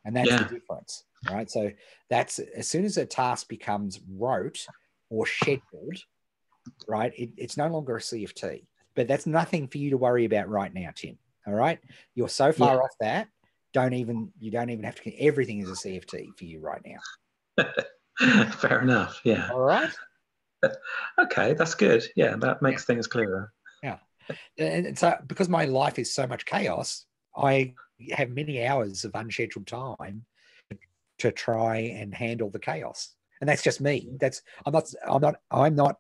that's the difference, right? So that's, as soon as a task becomes rote or scheduled, right, it's no longer a CFT. But that's nothing for you to worry about right now, Tim. All right? You're so far off that, you don't even have to, everything is a CFT for you right now. Fair enough. Yeah. All right. Okay, that's good. Yeah, that makes things clearer. Yeah. And so because my life is so much chaos, I have many hours of unscheduled time to try and handle the chaos. And that's just me. I'm not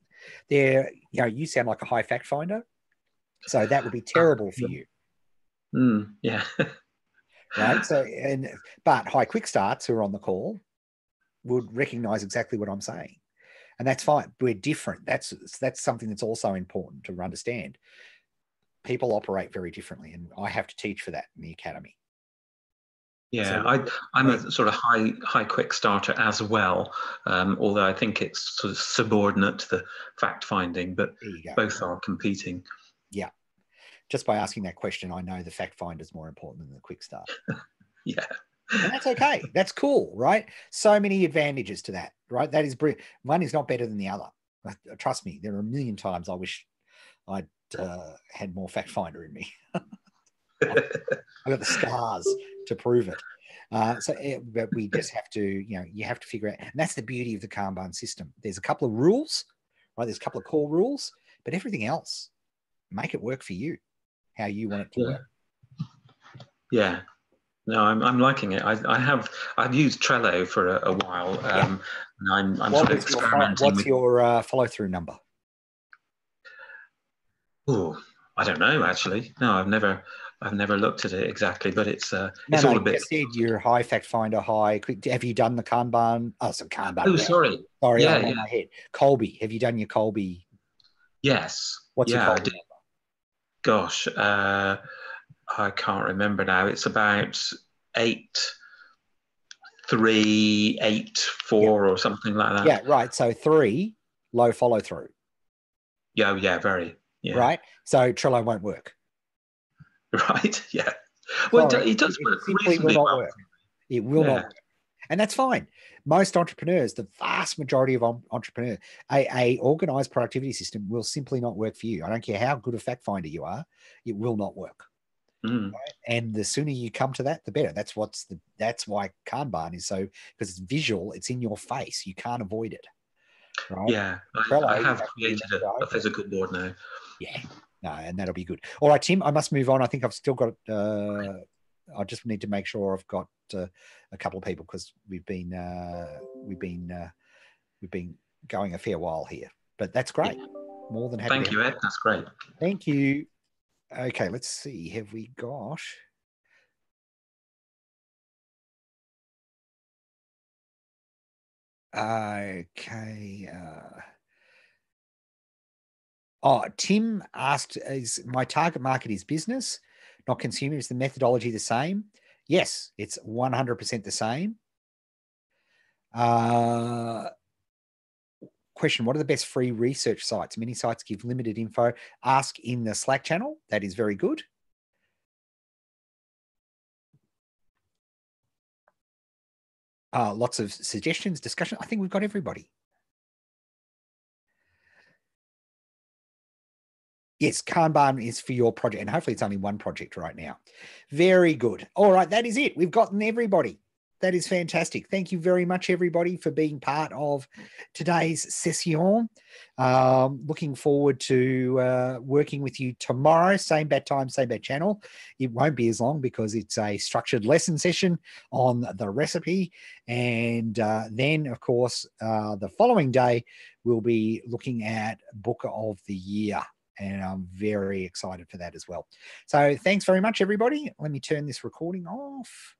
there. You know, you sound like a high fact finder. So that would be terrible for you. Yeah. Right. So, but high quick starts who are on the call would recognize exactly what I'm saying. And that's fine. We're different. That's something that's also important to understand. People operate very differently, and I have to teach for that in the academy. Yeah, So, I'm a sort of high quick starter as well, although I think it's sort of subordinate to the fact finding, but both are competing. Yeah. Just by asking that question, I know the fact finder is more important than the quick start. Yeah. And that's okay. That's cool, right? So many advantages to that, right? That is brilliant. One is not better than the other. Trust me, there are a million times I wish I'd had more fact finder in me. I've got the scars to prove it. But we just have to, you have to figure out, and that's the beauty of the Kanban system. There's a couple of rules, right? There's a couple of core rules, but everything else, make it work for you, how you want it to work. Yeah. No, I'm liking it. I've used Trello for a while, and I'm sort of experimenting. What's your follow through number? Oh, I don't know actually. No, I've never looked at it exactly, but it's all a bit. You said you're high fact finder, high quick. Have you done the Kanban? Oh, some Kanban. Oh, sorry. Sorry, I'm on my head. Kolbe. Have you done your Kolbe? Yes. What's your Kolbe number? Gosh, I can't remember now. It's about 8384 or something like that. Yeah, right. So 3, low follow through. Yeah, very. Yeah. Right. So Trello won't work. Right. Yeah. Well, it does work. Simply will not work. It will not work. And that's fine. Most entrepreneurs, the vast majority of entrepreneurs, a organized productivity system will simply not work for you. I don't care how good a fact finder you are, it will not work. Right? And the sooner you come to that, the better. That's why Kanban is so, because it's visual, it's in your face. You can't avoid it. Right? Yeah, I have created a physical board now. Yeah, no, and that'll be good. All right, Tim, I must move on. I think I've still got. I just need to make sure I've got a couple of people because we've been going a fair while here. But that's great. Yeah. More than happy. Thank you, Ed. That's great. Thank you. Okay, let's see. Have we got? Okay. Tim asked, is my target market is business, not consumer? Is the methodology the same? Yes, it's 100% the same. Question, what are the best free research sites? Many sites give limited info. Ask in the Slack channel. That is very good. Lots of suggestions, discussion. I think we've got everybody. Yes, Kanban is for your project, and hopefully it's only one project right now. Very good. All right, that is it. We've gotten everybody. That is fantastic. Thank you very much, everybody, for being part of today's session. Looking forward to working with you tomorrow. Same bat time, same bat channel. It won't be as long because it's a structured lesson session on the recipe. And then, of course, the following day, we'll be looking at Book of the Year. And I'm very excited for that as well. So thanks very much, everybody. Let me turn this recording off.